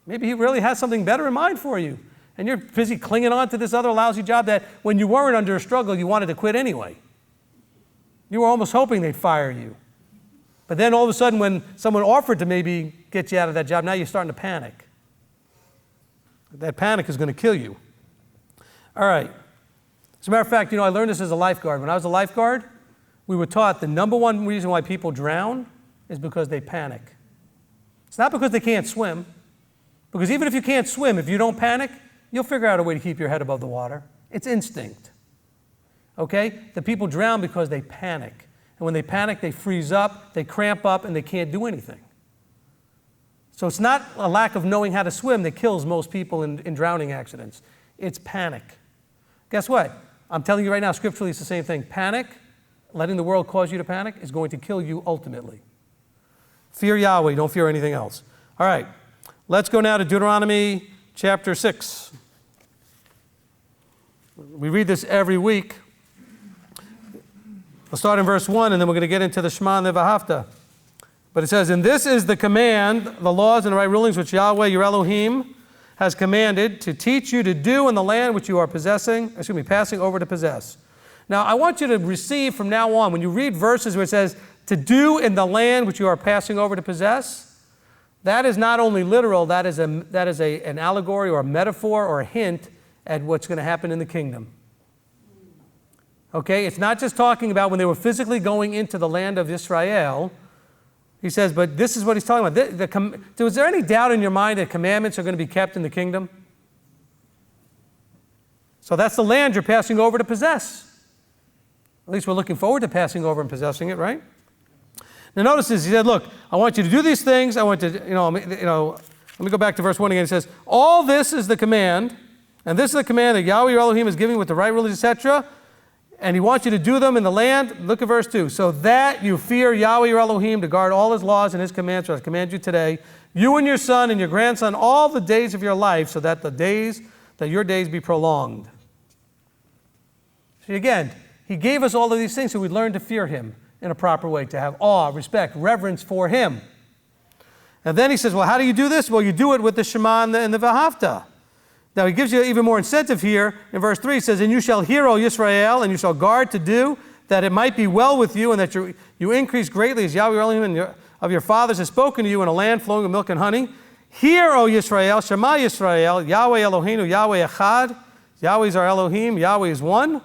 Maybe he really has something better in mind for you, and you're busy clinging on to this other lousy job that when you weren't under a struggle, you wanted to quit anyway. You were almost hoping they'd fire you. But then all of a sudden, when someone offered to maybe get you out of that job, now you're starting to panic. That panic is going to kill you. All right. As a matter of fact, I learned this as a lifeguard. When I was a lifeguard, we were taught the number one reason why people drown is because they panic. It's not because they can't swim, because even if you can't swim, if you don't panic, you'll figure out a way to keep your head above the water. It's instinct. Okay? The people drown because they panic. And when they panic, they freeze up, they cramp up, and they can't do anything. So it's not a lack of knowing how to swim that kills most people in drowning accidents. It's panic. Guess what? I'm telling you right now, scripturally, it's the same thing. Panic, letting the world cause you to panic, is going to kill you ultimately. Fear Yahweh, don't fear anything else. All right, let's go now to Deuteronomy chapter 6. We read this every week. We'll start in verse 1, and then we're going to get into the Shema and the V'ahavta. But it says, "And this is the command, the laws and the right rulings which Yahweh, your Elohim, has commanded to teach you to do in the land which you are passing over to possess." Now, I want you to receive from now on, when you read verses where it says, "to do in the land which you are passing over to possess," that is not only literal, that is an allegory or a metaphor or a hint at what's going to happen in the kingdom. Okay? It's not just talking about when they were physically going into the land of Israel. He says, but this is what he's talking about. Was there any doubt in your mind that commandments are going to be kept in the kingdom? So that's the land you're passing over to possess. At least we're looking forward to passing over and possessing it, right? Now notice this. He said, look, I want you to do these things. I want to, let me go back to verse 1 again. It says, all this is the command, and this is the command that Yahweh your Elohim is giving with the right rulers, etc., and he wants you to do them in the land. Look at verse 2. So that you fear Yahweh your Elohim to guard all his laws and his commands, which I command you today, you and your son and your grandson, all the days of your life, so that your days be prolonged. See, again, he gave us all of these things so we'd learn to fear him in a proper way, to have awe, respect, reverence for him. And then he says, well, how do you do this? Well, you do it with the Shema and the V'ahavta. Now, he gives you even more incentive here. In verse 3, he says, and you shall hear, O Yisrael, and you shall guard to do, that it might be well with you, and that you increase greatly, as Yahweh Elohim of your fathers has spoken to you in a land flowing with milk and honey. Hear, O Yisrael, Shema Yisrael, Yahweh Eloheinu, Yahweh Echad. Yahweh is our Elohim, Yahweh is one.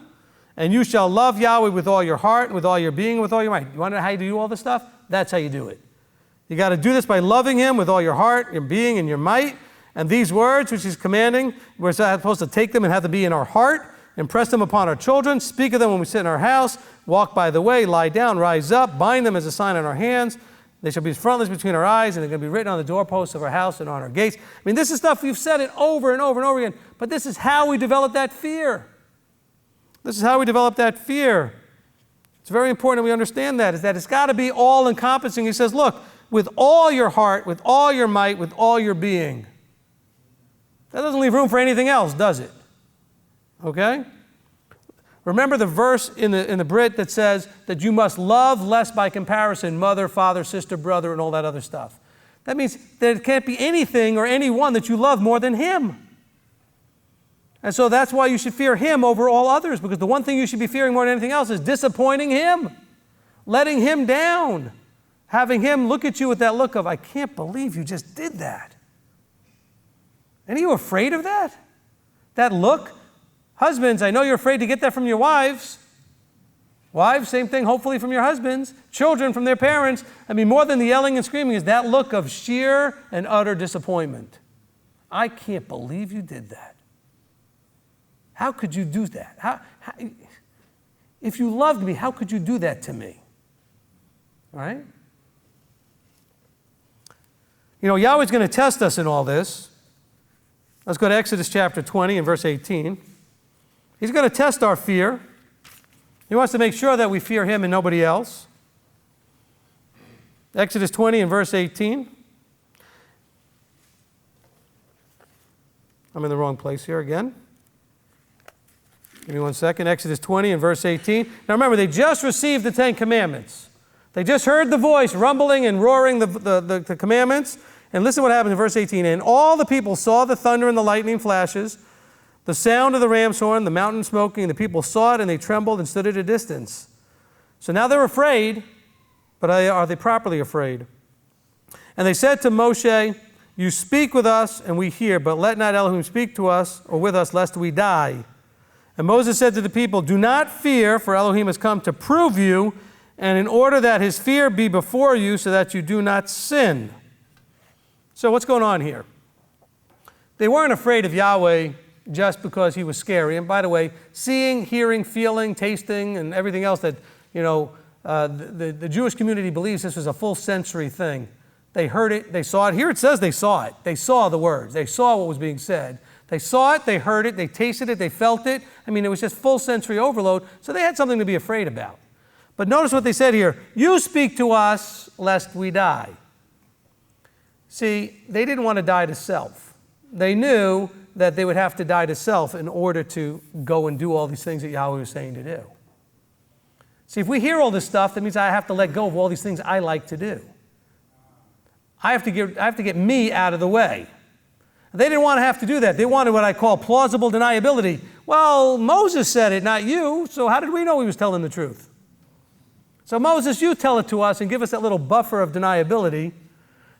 And you shall love Yahweh with all your heart, with all your being, with all your might. You want to know how you do all this stuff? That's how you do it. You got to do this by loving him with all your heart, your being, and your might. And these words, which he's commanding, we're supposed to take them and have to be in our heart, impress them upon our children, speak of them when we sit in our house, walk by the way, lie down, rise up, bind them as a sign on our hands. They shall be frontlets between our eyes, and they're going to be written on the doorposts of our house and on our gates. I mean, this is stuff, we've said it over and over and over again, but this is how we develop that fear. This is how we develop that fear. It's very important that we understand that, is that it's got to be all-encompassing. He says, look, with all your heart, with all your might, with all your being. That doesn't leave room for anything else, does it? Okay? Remember the verse in the Brit that says that you must love less by comparison, mother, father, sister, brother, and all that other stuff. That means that it can't be anything or anyone that you love more than him. And so that's why you should fear him over all others, because the one thing you should be fearing more than anything else is disappointing him, letting him down, having him look at you with that look of, I can't believe you just did that. And are you afraid of that? That look? Husbands, I know you're afraid to get that from your wives. Wives, same thing, hopefully from your husbands. Children from their parents. I mean, more than the yelling and screaming is that look of sheer and utter disappointment. I can't believe you did that. How could you do that? If you loved me, how could you do that to me? All right? You know, Yahweh's going to test us in all this. Let's go to Exodus chapter 20 and verse 18. He's going to test our fear. He wants to make sure that we fear him and nobody else. Exodus 20 and verse 18. I'm in the wrong place here again. Give me 1 second. Exodus 20 and verse 18. Now remember, they just received the 10 commandments. They just heard the voice rumbling and roaring the commandments. And listen what happens in verse 18. And all the people saw the thunder and the lightning flashes, the sound of the ram's horn, the mountain smoking, and the people saw it, and they trembled and stood at a distance. So now they're afraid, but are they properly afraid? And they said to Moshe, you speak with us, and we hear, but let not Elohim speak to us or with us, lest we die. And Moses said to the people, do not fear, for Elohim has come to prove you, and in order that his fear be before you, so that you do not sin. So what's going on here? They weren't afraid of Yahweh just because he was scary. And by the way, seeing, hearing, feeling, tasting, and everything else that, the Jewish community believes this was a full sensory thing. They heard it, they saw it. Here it says they saw it. They saw the words. They saw what was being said. They saw it, they heard it, they tasted it, they felt it. I mean, it was just full sensory overload, so they had something to be afraid about. But notice what they said here. You speak to us, lest we die. See, they didn't want to die to self. They knew that they would have to die to self in order to go and do all these things that Yahweh was saying to do. See, if we hear all this stuff, that means I have to let go of all these things I like to do. I have to get me out of the way. They didn't want to have to do that. They wanted what I call plausible deniability. Well, Moses said it, not you, so how did we know he was telling the truth? So Moses, you tell it to us and give us that little buffer of deniability.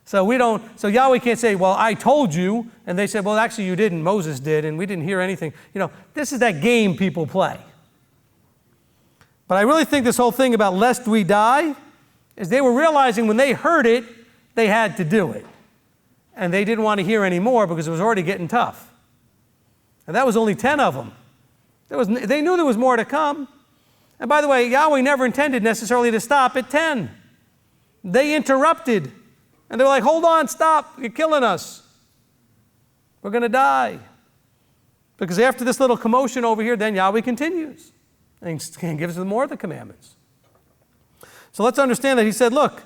So Yahweh can't say, well, I told you, and they said, well, actually you didn't, Moses did, and we didn't hear anything. This is that game people play. But I really think this whole thing about lest we die is they were realizing when they heard it, they had to do it. And they didn't want to hear any more because it was already getting tough. And that was only 10 of them. They knew there was more to come. And by the way, Yahweh never intended necessarily to stop at 10. They interrupted. And they're like, hold on, stop. You're killing us. We're going to die. Because after this little commotion over here, then Yahweh continues and gives them more of the commandments. So let's understand that he said, look,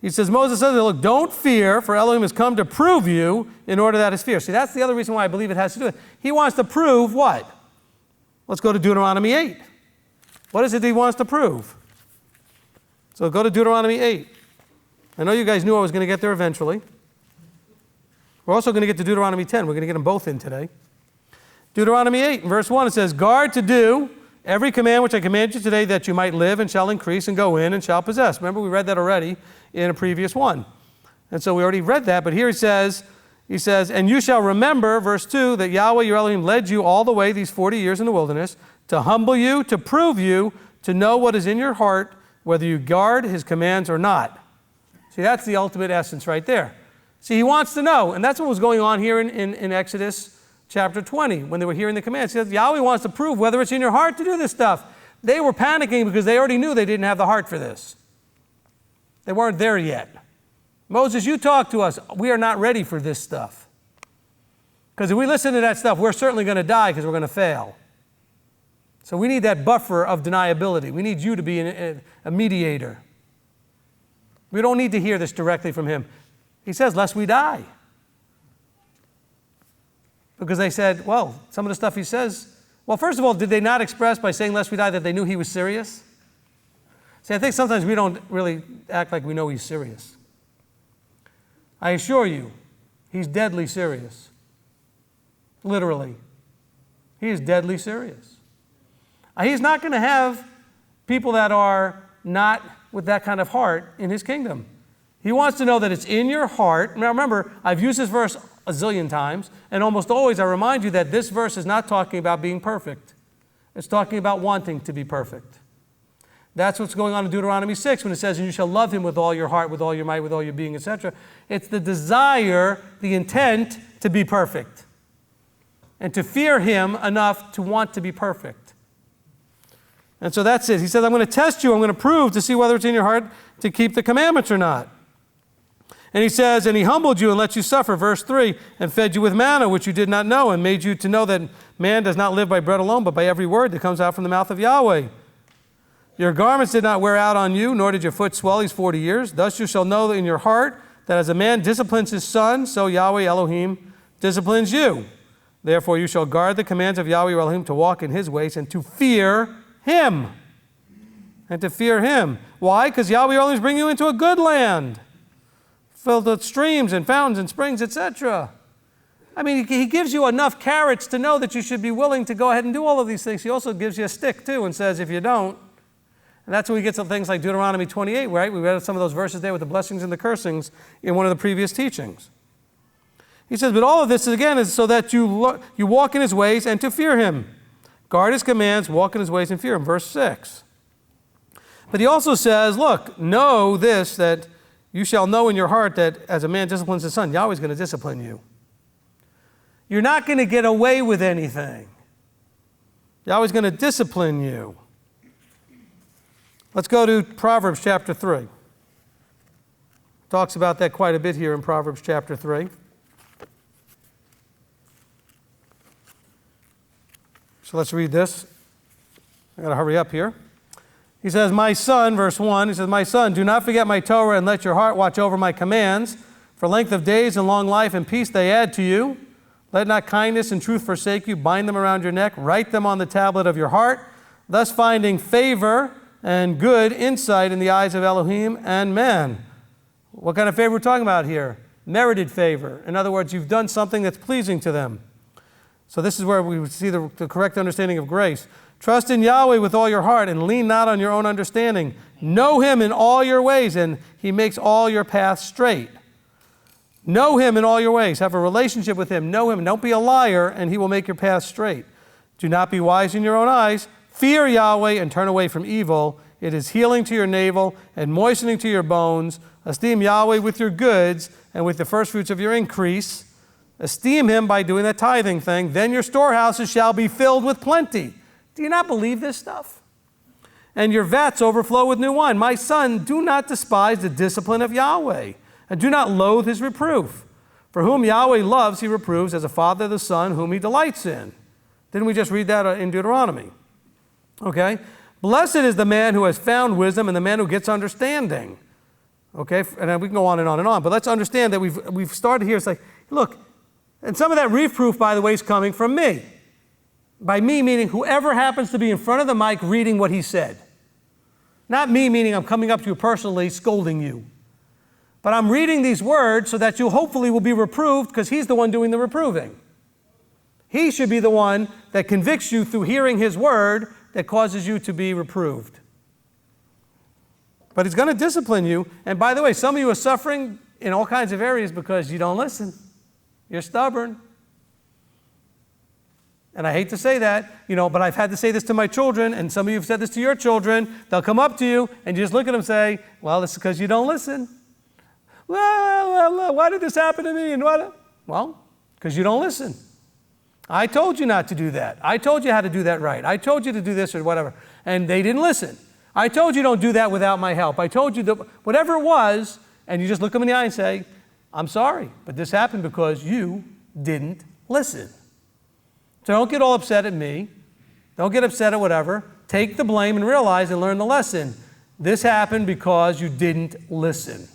Moses says, look, don't fear, for Elohim has come to prove you in order that is fear. See, that's the other reason why I believe it has to do with it. He wants to prove what? Let's go to Deuteronomy 8. What is it that he wants to prove? So go to Deuteronomy 8. I know you guys knew I was going to get there eventually. We're also going to get to Deuteronomy 10. We're going to get them both in today. Deuteronomy 8, verse 1, it says, guard to do every command which I command you today, that you might live and shall increase and go in and shall possess. Remember, we read that already in a previous one. And so we already read that, but here he says, and you shall remember, verse 2, that Yahweh your Elohim led you all the way these 40 years in the wilderness, to humble you, to prove you, to know what is in your heart, whether you guard his commands or not. See, that's the ultimate essence right there. See, he wants to know, and that's what was going on here in Exodus chapter 20, when they were hearing the commands. He says, Yahweh wants to prove whether it's in your heart to do this stuff. They were panicking because they already knew they didn't have the heart for this. They weren't there yet. Moses, you talk to us. We are not ready for this stuff. Because if we listen to that stuff, we're certainly going to die because we're going to fail. So we need that buffer of deniability. We need you to be a mediator. We don't need to hear this directly from him. He says, lest we die. Because they said, well, some of the stuff he says, well, first of all, did they not express by saying lest we die that they knew he was serious? See, I think sometimes we don't really act like we know he's serious. I assure you, he's deadly serious. Literally. He is deadly serious. He's not going to have people that are not with that kind of heart in his kingdom. He wants to know that it's in your heart. Now remember, I've used this verse a zillion times, and almost always I remind you that this verse is not talking about being perfect. It's talking about wanting to be perfect. That's what's going on in Deuteronomy 6 when it says, and you shall love him with all your heart, with all your might, with all your being, etc. It's the desire, the intent to be perfect, and to fear him enough to want to be perfect. And so that's it. He says, I'm going to test you. I'm going to prove to see whether it's in your heart to keep the commandments or not. And he says, and he humbled you and let you suffer, verse 3, and fed you with manna, which you did not know, and made you to know that man does not live by bread alone, but by every word that comes out from the mouth of Yahweh. Your garments did not wear out on you, nor did your foot swell these 40 years. Thus you shall know in your heart that as a man disciplines his son, so Yahweh Elohim disciplines you. Therefore you shall guard the commands of Yahweh Elohim to walk in his ways and to fear him. And to fear him. Why? Because Yahweh Elohim is bringing you into a good land, filled with streams and fountains and springs, etc. I mean, he gives you enough carrots to know that you should be willing to go ahead and do all of these things. He also gives you a stick, too, and says, if you don't, and that's when we get to things like Deuteronomy 28, right? We read some of those verses there with the blessings and the cursings in one of the previous teachings. He says, but all of this, again, is so that you walk in his ways and to fear him. Guard his commands, walk in his ways, and fear him. Verse 6. But he also says, look, know this, that you shall know in your heart that as a man disciplines his son, Yahweh's going to discipline you. You're not going to get away with anything. Yahweh's going to discipline you. Let's go to Proverbs chapter 3. Talks about that quite a bit here in Proverbs chapter 3. So let's read this. I've got to hurry up here. He says, my son, verse 1, he says, my son, do not forget my Torah and let your heart watch over my commands. For length of days and long life and peace they add to you. Let not kindness and truth forsake you. Bind them around your neck. Write them on the tablet of your heart, thus finding favor and good insight in the eyes of Elohim and man. What kind of favor we're talking about here? Merited favor. In other words, you've done something that's pleasing to them. So this is where we see the correct understanding of grace. Trust in Yahweh with all your heart and lean not on your own understanding. Know him in all your ways and he makes all your paths straight. Know him in all your ways. Have a relationship with him. Know him. Don't be a liar and he will make your paths straight. Do not be wise in your own eyes. Fear Yahweh and turn away from evil. It is healing to your navel and moistening to your bones. Esteem Yahweh with your goods and with the first fruits of your increase. Esteem him by doing that tithing thing. Then your storehouses shall be filled with plenty. Do you not believe this stuff? And your vats overflow with new wine. My son, do not despise the discipline of Yahweh, and do not loathe his reproof. For whom Yahweh loves, he reproves, as a father the son whom he delights in. Didn't we just read that in Deuteronomy? Okay? Blessed is the man who has found wisdom and the man who gets understanding. Okay? And we can go on and on and on. But let's understand that we've started here. It's like, look, and some of that reproof, by the way, is coming from me. By me, meaning whoever happens to be in front of the mic reading what he said. Not me, meaning I'm coming up to you personally, scolding you. But I'm reading these words so that you hopefully will be reproved, because he's the one doing the reproving. He should be the one that convicts you through hearing his word that causes you to be reproved. But he's going to discipline you. And by the way, some of you are suffering in all kinds of areas because you don't listen. You're stubborn. And I hate to say that, but I've had to say this to my children, and some of you have said this to your children. They'll come up to you, and you just look at them and say, well, it's because you don't listen. Well, why did this happen to me? And well, because you don't listen. I told you not to do that. I told you how to do that right. I told you to do this or whatever. And they didn't listen. I told you don't do that without my help. I told you that whatever it was, and you just look them in the eye and say, I'm sorry, but this happened because you didn't listen. So don't get all upset at me. Don't get upset at whatever. Take the blame and realize and learn the lesson. This happened because you didn't listen.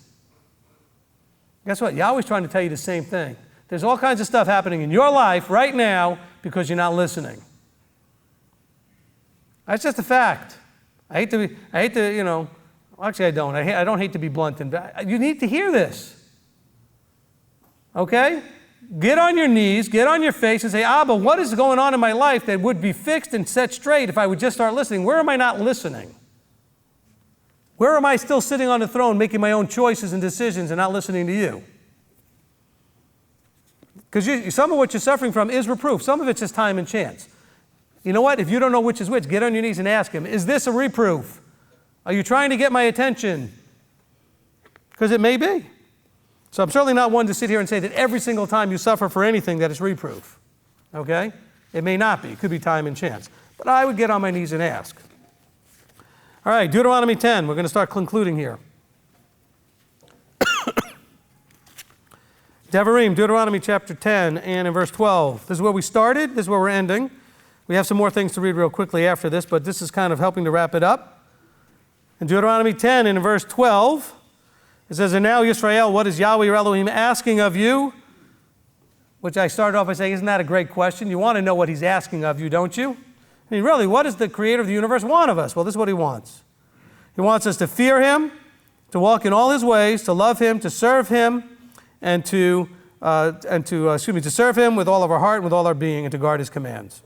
Guess what? Yahweh's trying to tell you the same thing. There's all kinds of stuff happening in your life right now because you're not listening. That's just a fact. Actually, I don't. I don't hate to be blunt. You need to hear this. Okay? Get on your knees, get on your face and say, Abba, what is going on in my life that would be fixed and set straight if I would just start listening? Where am I not listening? Where am I still sitting on the throne making my own choices and decisions and not listening to you? Because some of what you're suffering from is reproof. Some of it's just time and chance. You know what? If you don't know which is which, get on your knees and ask him, is this a reproof? Are you trying to get my attention? Because it may be. So I'm certainly not one to sit here and say that every single time you suffer for anything that is reproof. Okay? It may not be. It could be time and chance. But I would get on my knees and ask. All right, Deuteronomy 10. We're going to start concluding here. Devarim, Deuteronomy chapter 10 and in verse 12. This is where we started. This is where we're ending. We have some more things to read real quickly after this, but this is kind of helping to wrap it up. In Deuteronomy 10 and in verse 12, it says, and now, Yisrael, what is Yahweh your Elohim asking of you? Which I started off by saying, isn't that a great question? You want to know what he's asking of you, don't you? I mean, really, what does the creator of the universe want of us? Well, this is what he wants. He wants us to fear him, to walk in all his ways, to love him, to serve him, and to serve him with all of our heart and with all our being, and to guard his commands.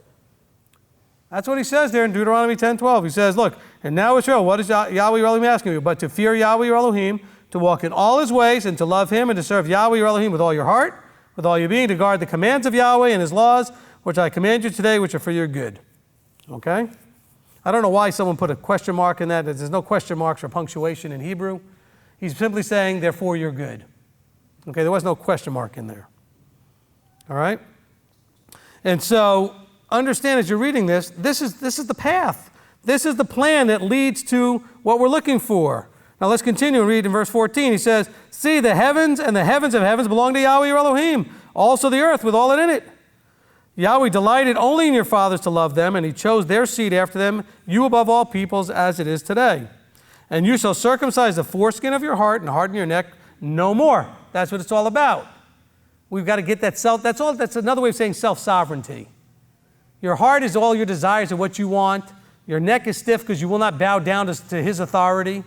That's what he says there in Deuteronomy 10:12. He says, look, and now Israel, what is Yahweh your Elohim asking you? But to fear Yahweh your Elohim, to walk in all his ways, and to love him, and to serve Yahweh your Elohim with all your heart, with all your being, to guard the commands of Yahweh and his laws, which I command you today, which are for your good. Okay? I don't know why someone put a question mark in that. There's no question marks or punctuation in Hebrew. He's simply saying, therefore you're good. Okay, there was no question mark in there. All right? And so, understand as you're reading this, this is the path. This is the plan that leads to what we're looking for. Now let's continue and read in verse 14. He says, see, the heavens and the heavens of heavens belong to Yahweh your Elohim, also the earth with all that in it. Yahweh delighted only in your fathers to love them, and he chose their seed after them, you above all peoples, as it is today. And you shall circumcise the foreskin of your heart and harden your neck no more. That's what it's all about. We've got to get that that's another way of saying self-sovereignty. Your heart is all your desires of what you want. Your neck is stiff because you will not bow down to his authority.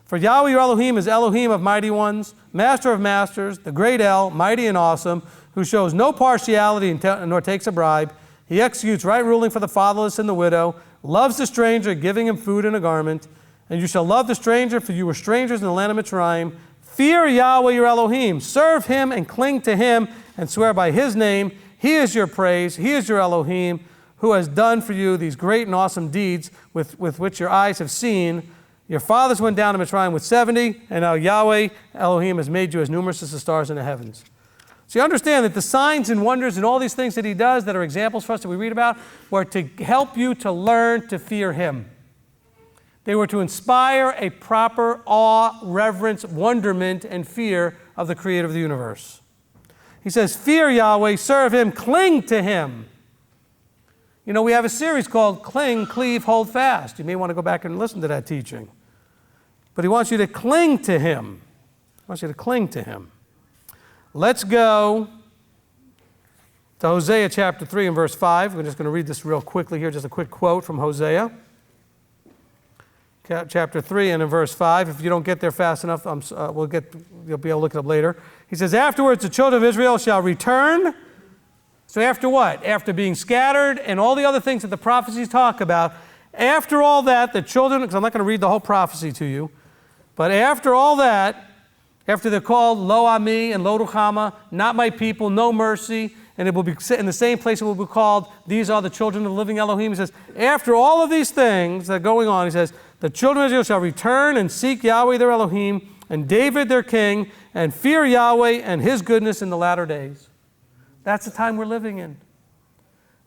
For Yahweh your Elohim is Elohim of mighty ones, master of masters, the great El, mighty and awesome, who shows no partiality nor takes a bribe. He executes right ruling for the fatherless and the widow, loves the stranger, giving him food and a garment. And you shall love the stranger, for you were strangers in the land of Mitzrayim. Fear Yahweh your Elohim, serve him and cling to him, and swear by his name. He is your praise, he is your Elohim, who has done for you these great and awesome deeds with which your eyes have seen. Your fathers went down to Mitzrayim with 70, and now Yahweh Elohim has made you as numerous as the stars in the heavens. So you understand that the signs and wonders and all these things that he does that are examples for us that we read about were to help you to learn to fear him. They were to inspire a proper awe, reverence, wonderment, and fear of the creator of the universe. He says, fear Yahweh, serve him, cling to him. You know, we have a series called Cling, Cleave, Hold Fast. You may want to go back and listen to that teaching. But he wants you to cling to him. He wants you to cling to him. Let's go to Hosea chapter 3 and verse 5. We're just going to read this real quickly here, just a quick quote from Hosea. Chapter 3 and in verse 5. If you don't get there fast enough, you'll be able to look it up later. He says, afterwards the children of Israel shall return. So after what? After being scattered and all the other things that the prophecies talk about, after all that, the children, because I'm not going to read the whole prophecy to you, but after all that, after they're called Lo Ami and Lo Ruchama, not my people, no mercy, and it will be in the same place it will be called, these are the children of the living Elohim. He says, after all of these things that are going on, he says, the children of Israel shall return and seek Yahweh their Elohim, and David their king, and fear Yahweh and his goodness in the latter days. That's the time we're living in.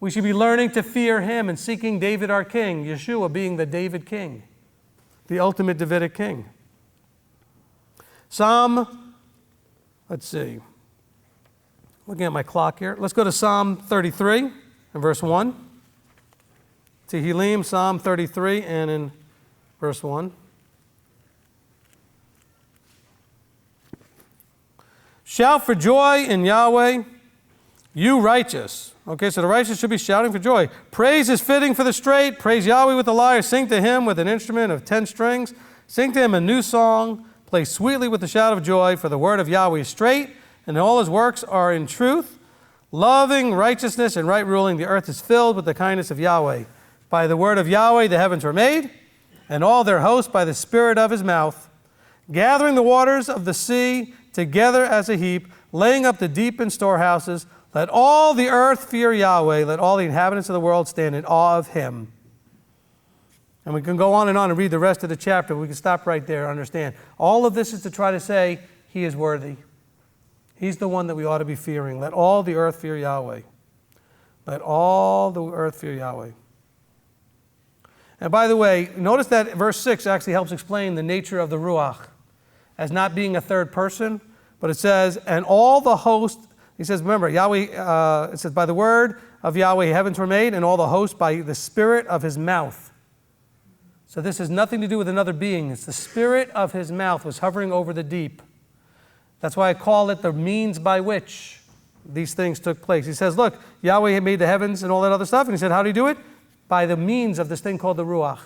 We should be learning to fear him and seeking David our king, Yeshua being the David king, the ultimate Davidic king. Let's see. Looking at my clock here. Let's go to Psalm 33 and verse 1. Tehillim, Psalm 33 and in verse 1. Shout for joy in Yahweh, you righteous. Okay, so the righteous should be shouting for joy. Praise is fitting for the straight. Praise Yahweh with the lyre. Sing to him with an instrument of 10 strings. Sing to him a new song. Play sweetly with the shout of joy, for the word of Yahweh is straight, and all his works are in truth. Loving righteousness and right ruling, the earth is filled with the kindness of Yahweh. By the word of Yahweh the heavens were made, and all their host by the spirit of his mouth. Gathering the waters of the sea together as a heap, laying up the deep in storehouses. Let all the earth fear Yahweh. Let all the inhabitants of the world stand in awe of him. And we can go on and read the rest of the chapter. We can stop right there and understand. All of this is to try to say he is worthy. He's the one that we ought to be fearing. Let all the earth fear Yahweh. Let all the earth fear Yahweh. And by the way, notice that verse 6 actually helps explain the nature of the Ruach as not being a third person, but it says, and all the host, he says, remember, Yahweh, it says, by the word of Yahweh heavens were made, and all the host by the spirit of his mouth. So this has nothing to do with another being. It's the spirit of his mouth was hovering over the deep. That's why I call it the means by which these things took place. He says, look, Yahweh made the heavens and all that other stuff. And he said, how do you do it? By the means of this thing called the Ruach.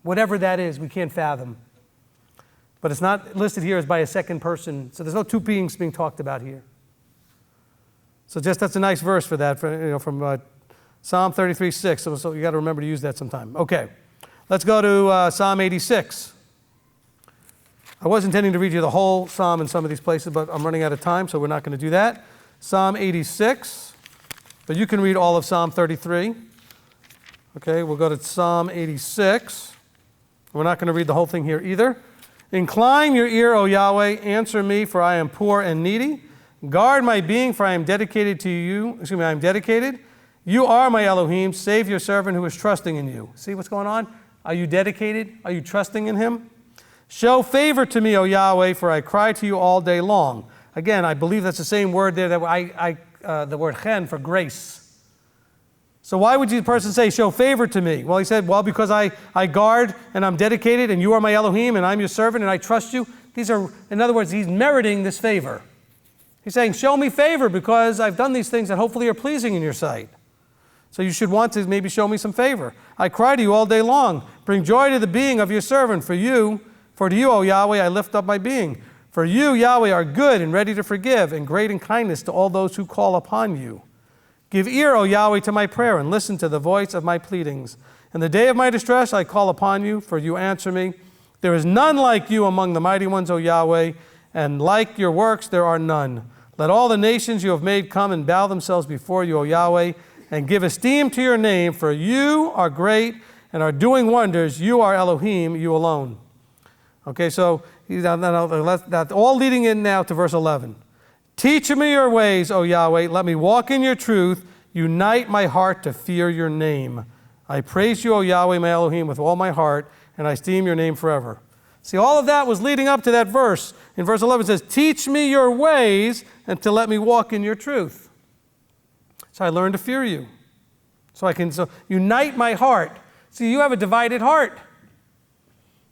Whatever that is, we can't fathom. But it's not listed here as by a second person. So there's no two beings being talked about here. So just that's a nice verse for that, from Psalm 33:6. So you got to remember to use that sometime. Okay. Let's go to Psalm 86. I was intending to read you the whole psalm in some of these places, but I'm running out of time, so we're not going to do that. Psalm 86, but you can read all of Psalm 33. Okay, we'll go to Psalm 86. We're not going to read the whole thing here either. Incline your ear, O Yahweh, answer me, for I am poor and needy. Guard my being, for I am dedicated to you. I am dedicated. You are my Elohim. Save your servant who is trusting in you. See what's going on? Are you dedicated? Are you trusting in him? Show favor to me, O Yahweh, for I cry to you all day long. Again, I believe that's the same word there that the word chen for grace. So why would the person say, show favor to me? Well, he said, well, because I guard and I'm dedicated and you are my Elohim and I'm your servant and I trust you. These are, in other words, he's meriting this favor. He's saying, show me favor because I've done these things that hopefully are pleasing in your sight. So you should want to maybe show me some favor. I cry to you all day long. Bring joy to the being of your servant. For to you, O Yahweh, I lift up my being. For you, Yahweh, are good and ready to forgive and great in kindness to all those who call upon you. Give ear, O Yahweh, to my prayer and listen to the voice of my pleadings. In the day of my distress, I call upon you, for you answer me. There is none like you among the mighty ones, O Yahweh, and like your works there are none. Let all the nations you have made come and bow themselves before you, O Yahweh, and give esteem to your name, for you are great and are doing wonders. You are Elohim, you alone. Okay, so that's all leading in now to verse 11. Teach me your ways, O Yahweh. Let me walk in your truth. Unite my heart to fear your name. I praise you, O Yahweh, my Elohim, with all my heart, and I esteem your name forever. See, all of that was leading up to that verse. In verse 11 it says, teach me your ways and to let me walk in your truth. So I learned to fear you. So I can unite my heart. See, you have a divided heart.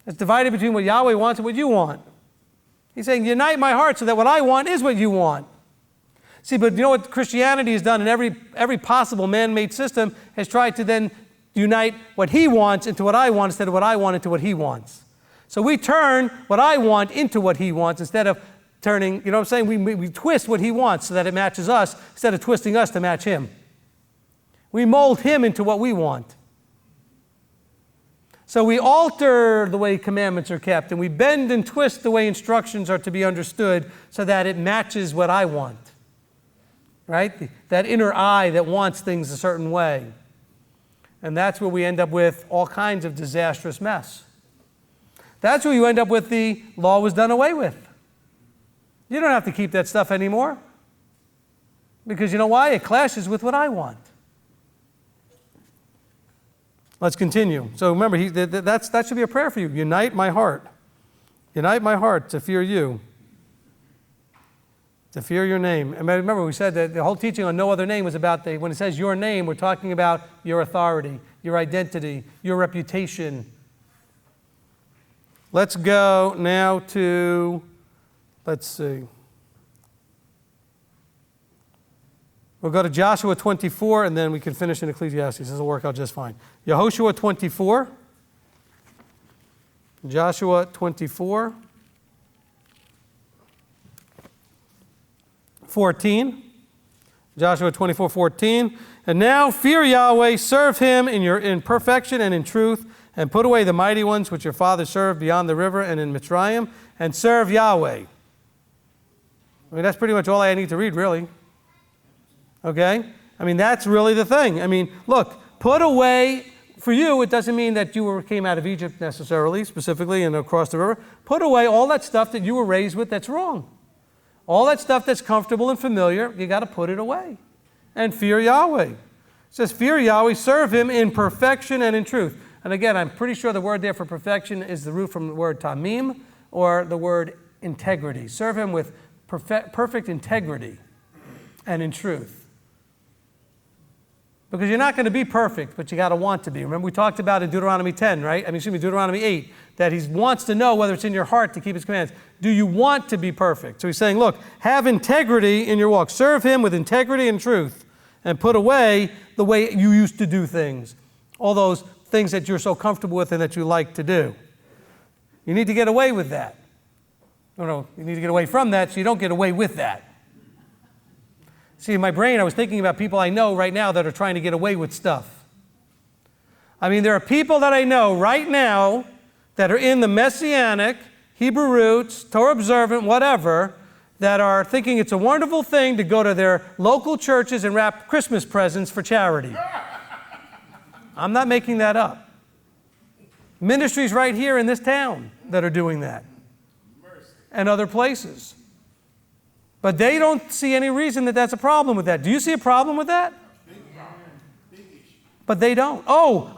It's divided between what Yahweh wants and what you want. He's saying, unite my heart so that what I want is what you want. See, but you know what Christianity has done in every possible man-made system has tried to then unite what he wants into what I want instead of what I want into what he wants. So we turn what I want into what he wants instead of turning, you know what I'm saying? We twist what he wants so that it matches us instead of twisting us to match him. We mold him into what we want. So we alter the way commandments are kept, and we bend and twist the way instructions are to be understood so that it matches what I want. Right? That inner eye that wants things a certain way. And that's where we end up with all kinds of disastrous mess. That's where you end up with the law was done away with. You don't have to keep that stuff anymore. Because you know why? It clashes with what I want. Let's continue. So remember, that should be a prayer for you. Unite my heart. Unite my heart to fear you. To fear your name. And remember, we said that the whole teaching on no other name was about when it says your name, we're talking about your authority, your identity, your reputation. Let's go now to, let's see. We'll go to Joshua 24, and then we can finish in Ecclesiastes. This will work out just fine. Yehoshua 24. Joshua 24. 14. Joshua 24, 14. And now fear Yahweh, serve him in perfection and in truth, and put away the mighty ones which your fathers served beyond the river and in Mitzrayim, and serve Yahweh. I mean, that's pretty much all I need to read, really. Okay? I mean, that's really the thing. I mean, look, put away, for you, it doesn't mean that you came out of Egypt necessarily, specifically, and across the river. Put away all that stuff that you were raised with that's wrong. All that stuff that's comfortable and familiar, you got to put it away. And fear Yahweh. It says, fear Yahweh, serve him in perfection and in truth. And again, I'm pretty sure the word there for perfection is the root from the word tamim, or the word integrity. Serve him with perfect integrity and in truth. Because you're not going to be perfect, but you got to want to be. Remember we talked about in Deuteronomy 10, right? Deuteronomy 8, that he wants to know whether it's in your heart to keep his commands. Do you want to be perfect? So he's saying, look, have integrity in your walk. Serve him with integrity and truth, and put away the way you used to do things. All those things that you're so comfortable with and that you like to do. You need to get away with that. You need to get away from that so you don't get away with that. See, in my brain, I was thinking about people I know right now that are trying to get away with stuff. I mean, there are people that I know right now that are in the Messianic, Hebrew roots, Torah observant, whatever, that are thinking it's a wonderful thing to go to their local churches and wrap Christmas presents for charity. I'm not making that up. Ministries right here in this town that are doing that. And other places. But they don't see any reason that that's a problem with that. Do you see a problem with that? But they don't. When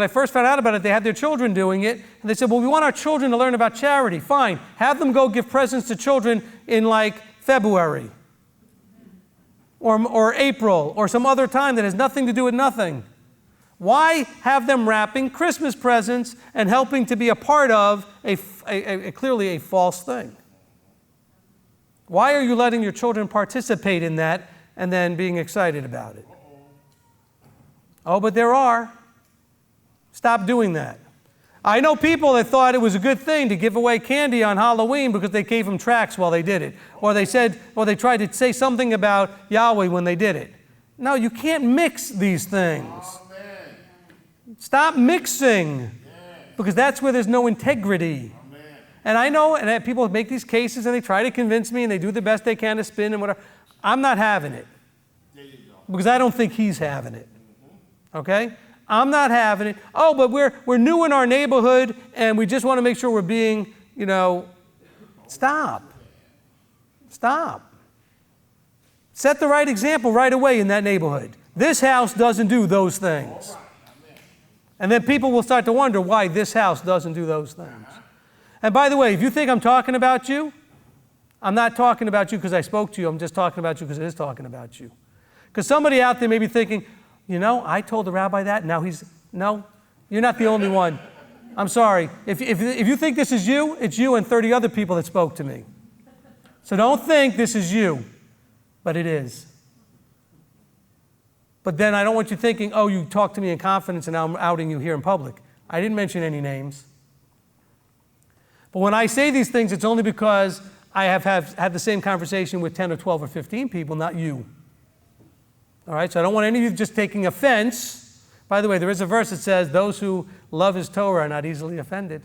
I first found out about it, they had their children doing it. And they said, well, we want our children to learn about charity. Fine. Have them go give presents to children in like February. Or April. Or some other time that has nothing to do with nothing. Why have them wrapping Christmas presents and helping to be a part of clearly a false thing? Why are you letting your children participate in that and then being excited about it? Oh, but there are. Stop doing that. I know people that thought it was a good thing to give away candy on Halloween because they gave them tracts while they did it. Or they tried to say something about Yahweh when they did it. No, you can't mix these things. Amen. Stop mixing. Because that's where there's no integrity. And I know, and people make these cases and they try to convince me and they do the best they can to spin and whatever. I'm not having it. Because I don't think he's having it. Okay? I'm not having it. Oh, but we're new in our neighborhood and we just want to make sure we're being, stop. Stop. Set the right example right away in that neighborhood. This house doesn't do those things. And then people will start to wonder why this house doesn't do those things. And by the way, if you think I'm talking about you, I'm not talking about you because I spoke to you. I'm just talking about you because it is talking about you. Because somebody out there may be thinking, you know, I told the rabbi that. Now no, you're not the only one. I'm sorry. If you think this is you, it's you and 30 other people that spoke to me. So don't think this is you, but it is. But then I don't want you thinking, oh, you talked to me in confidence and now I'm outing you here in public. I didn't mention any names. But when I say these things, it's only because I have had the same conversation with 10 or 12 or 15 people, not you. All right, so I don't want any of you just taking offense. By the way, there is a verse that says, those who love his Torah are not easily offended.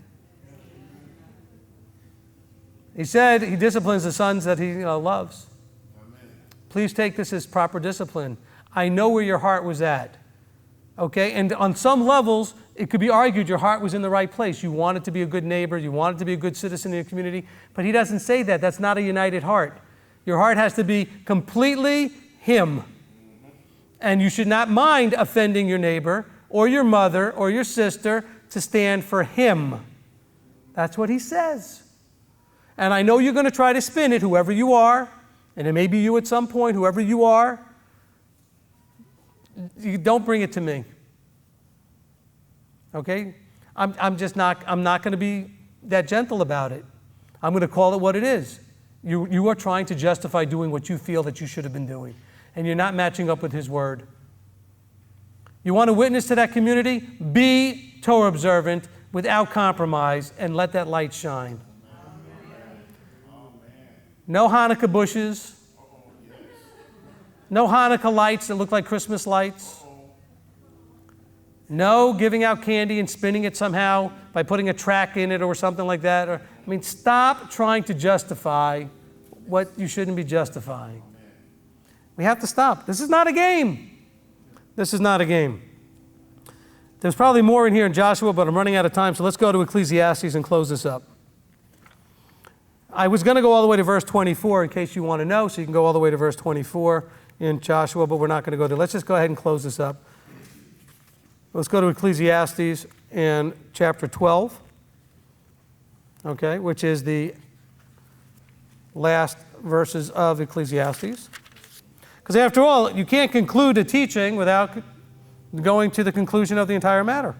He said he disciplines the sons that he loves. Please take this as proper discipline. I know where your heart was at. Okay? And on some levels, it could be argued your heart was in the right place. You wanted to be a good neighbor. You wanted to be a good citizen in your community. But he doesn't say that. That's not a united heart. Your heart has to be completely him. And you should not mind offending your neighbor or your mother or your sister to stand for him. That's what he says. And I know you're going to try to spin it, whoever you are, and it may be you at some point, whoever you are. You don't bring it to me. Okay? I'm not going to be that gentle about it. I'm going to call it what it is. You are trying to justify doing what you feel that you should have been doing. And you're not matching up with his word. You want to witness to that community? Be Torah observant without compromise and let that light shine. No Hanukkah bushes. No Hanukkah lights that look like Christmas lights. No giving out candy and spinning it somehow by putting a track in it or something like that. Stop trying to justify what you shouldn't be justifying. We have to stop. This is not a game. This is not a game. There's probably more in here in Joshua, but I'm running out of time, so let's go to Ecclesiastes and close this up. I was going to go all the way to verse 24 in case you want to know, so you can go all the way to verse 24 in Joshua, but we're not going to go there. Let's just go ahead and close this up. Let's go to Ecclesiastes in chapter 12, okay, which is the last verses of Ecclesiastes. Because after all, you can't conclude a teaching without going to the conclusion of the entire matter.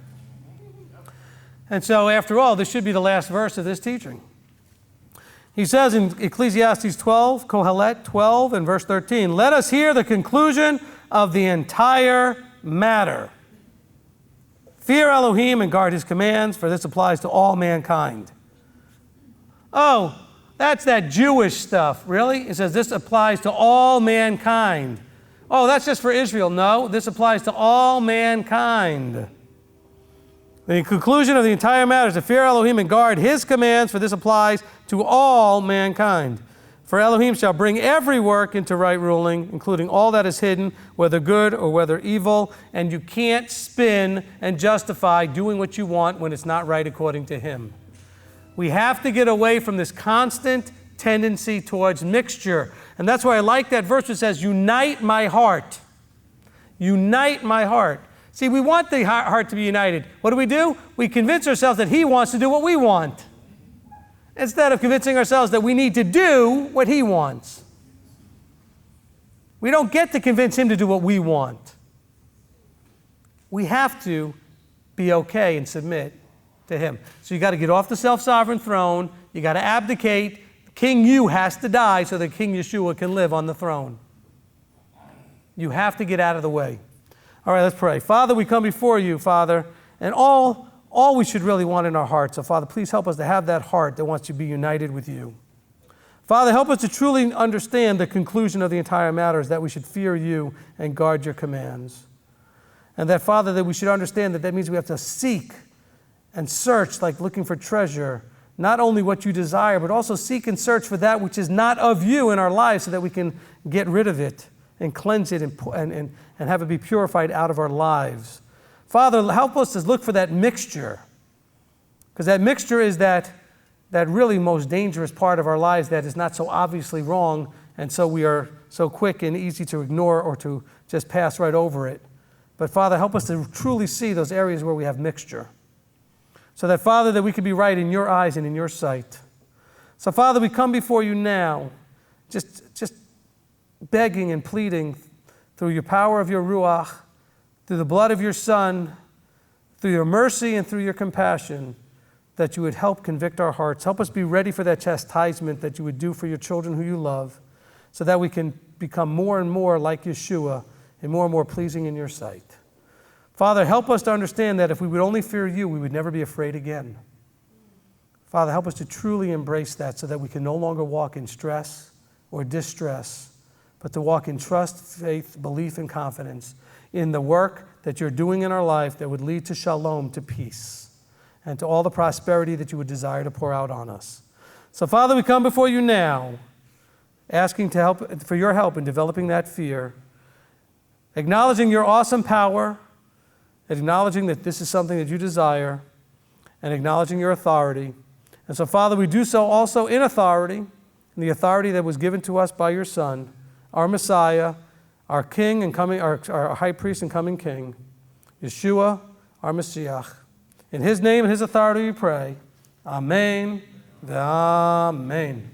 And so after all, this should be the last verse of this teaching. He says in Ecclesiastes 12, Kohelet 12 and verse 13, let us hear the conclusion of the entire matter. Fear Elohim and guard his commands, for this applies to all mankind. Oh, that's that Jewish stuff, really? It says this applies to all mankind. Oh, that's just for Israel. No, this applies to all mankind. The conclusion of the entire matter is to fear Elohim and guard his commands, for this applies to all mankind. For Elohim shall bring every work into right ruling, including all that is hidden, whether good or whether evil, and you can't spin and justify doing what you want when it's not right according to him. We have to get away from this constant tendency towards mixture. And that's why I like that verse that says, unite my heart. Unite my heart. See, we want the heart to be united. What do? We convince ourselves that he wants to do what we want, instead of convincing ourselves that we need to do what he wants. We don't get to convince him to do what we want. We have to be okay and submit to him. So you got to get off the self-sovereign throne. You got to abdicate. King You has to die so that King Yeshua can live on the throne. You have to get out of the way. All right, let's pray. Father, we come before you, Father, and all we should really want in our hearts. So, Father, please help us to have that heart that wants to be united with you. Father, help us to truly understand the conclusion of the entire matter is that we should fear you and guard your commands. And that, Father, that we should understand that means we have to seek and search like looking for treasure, not only what you desire, but also seek and search for that which is not of you in our lives so that we can get rid of it and cleanse it and have it be purified out of our lives. Father, help us to look for that mixture, because that mixture is that that really most dangerous part of our lives that is not so obviously wrong, and so we are so quick and easy to ignore or to just pass right over it. But Father, help us to truly see those areas where we have mixture. So that, Father, that we can be right in your eyes and in your sight. So, Father, we come before you now, just begging and pleading through your power of your Ruach, through the blood of your Son, through your mercy and through your compassion, that you would help convict our hearts. Help us be ready for that chastisement that you would do for your children who you love, so that we can become more and more like Yeshua and more pleasing in your sight. Father, help us to understand that if we would only fear you, we would never be afraid again. Father, help us to truly embrace that so that we can no longer walk in stress or distress, but to walk in trust, faith, belief, and confidence in the work that you're doing in our life that would lead to shalom, to peace, and to all the prosperity that you would desire to pour out on us. So, Father, we come before you now, asking for your help in developing that fear, acknowledging your awesome power, acknowledging that this is something that you desire, and acknowledging your authority. And so, Father, we do so also in authority, in the authority that was given to us by your Son, our Messiah, our King and coming, our High Priest and coming King, Yeshua, our Messiah. In his name and his authority we pray. Amen. Amen.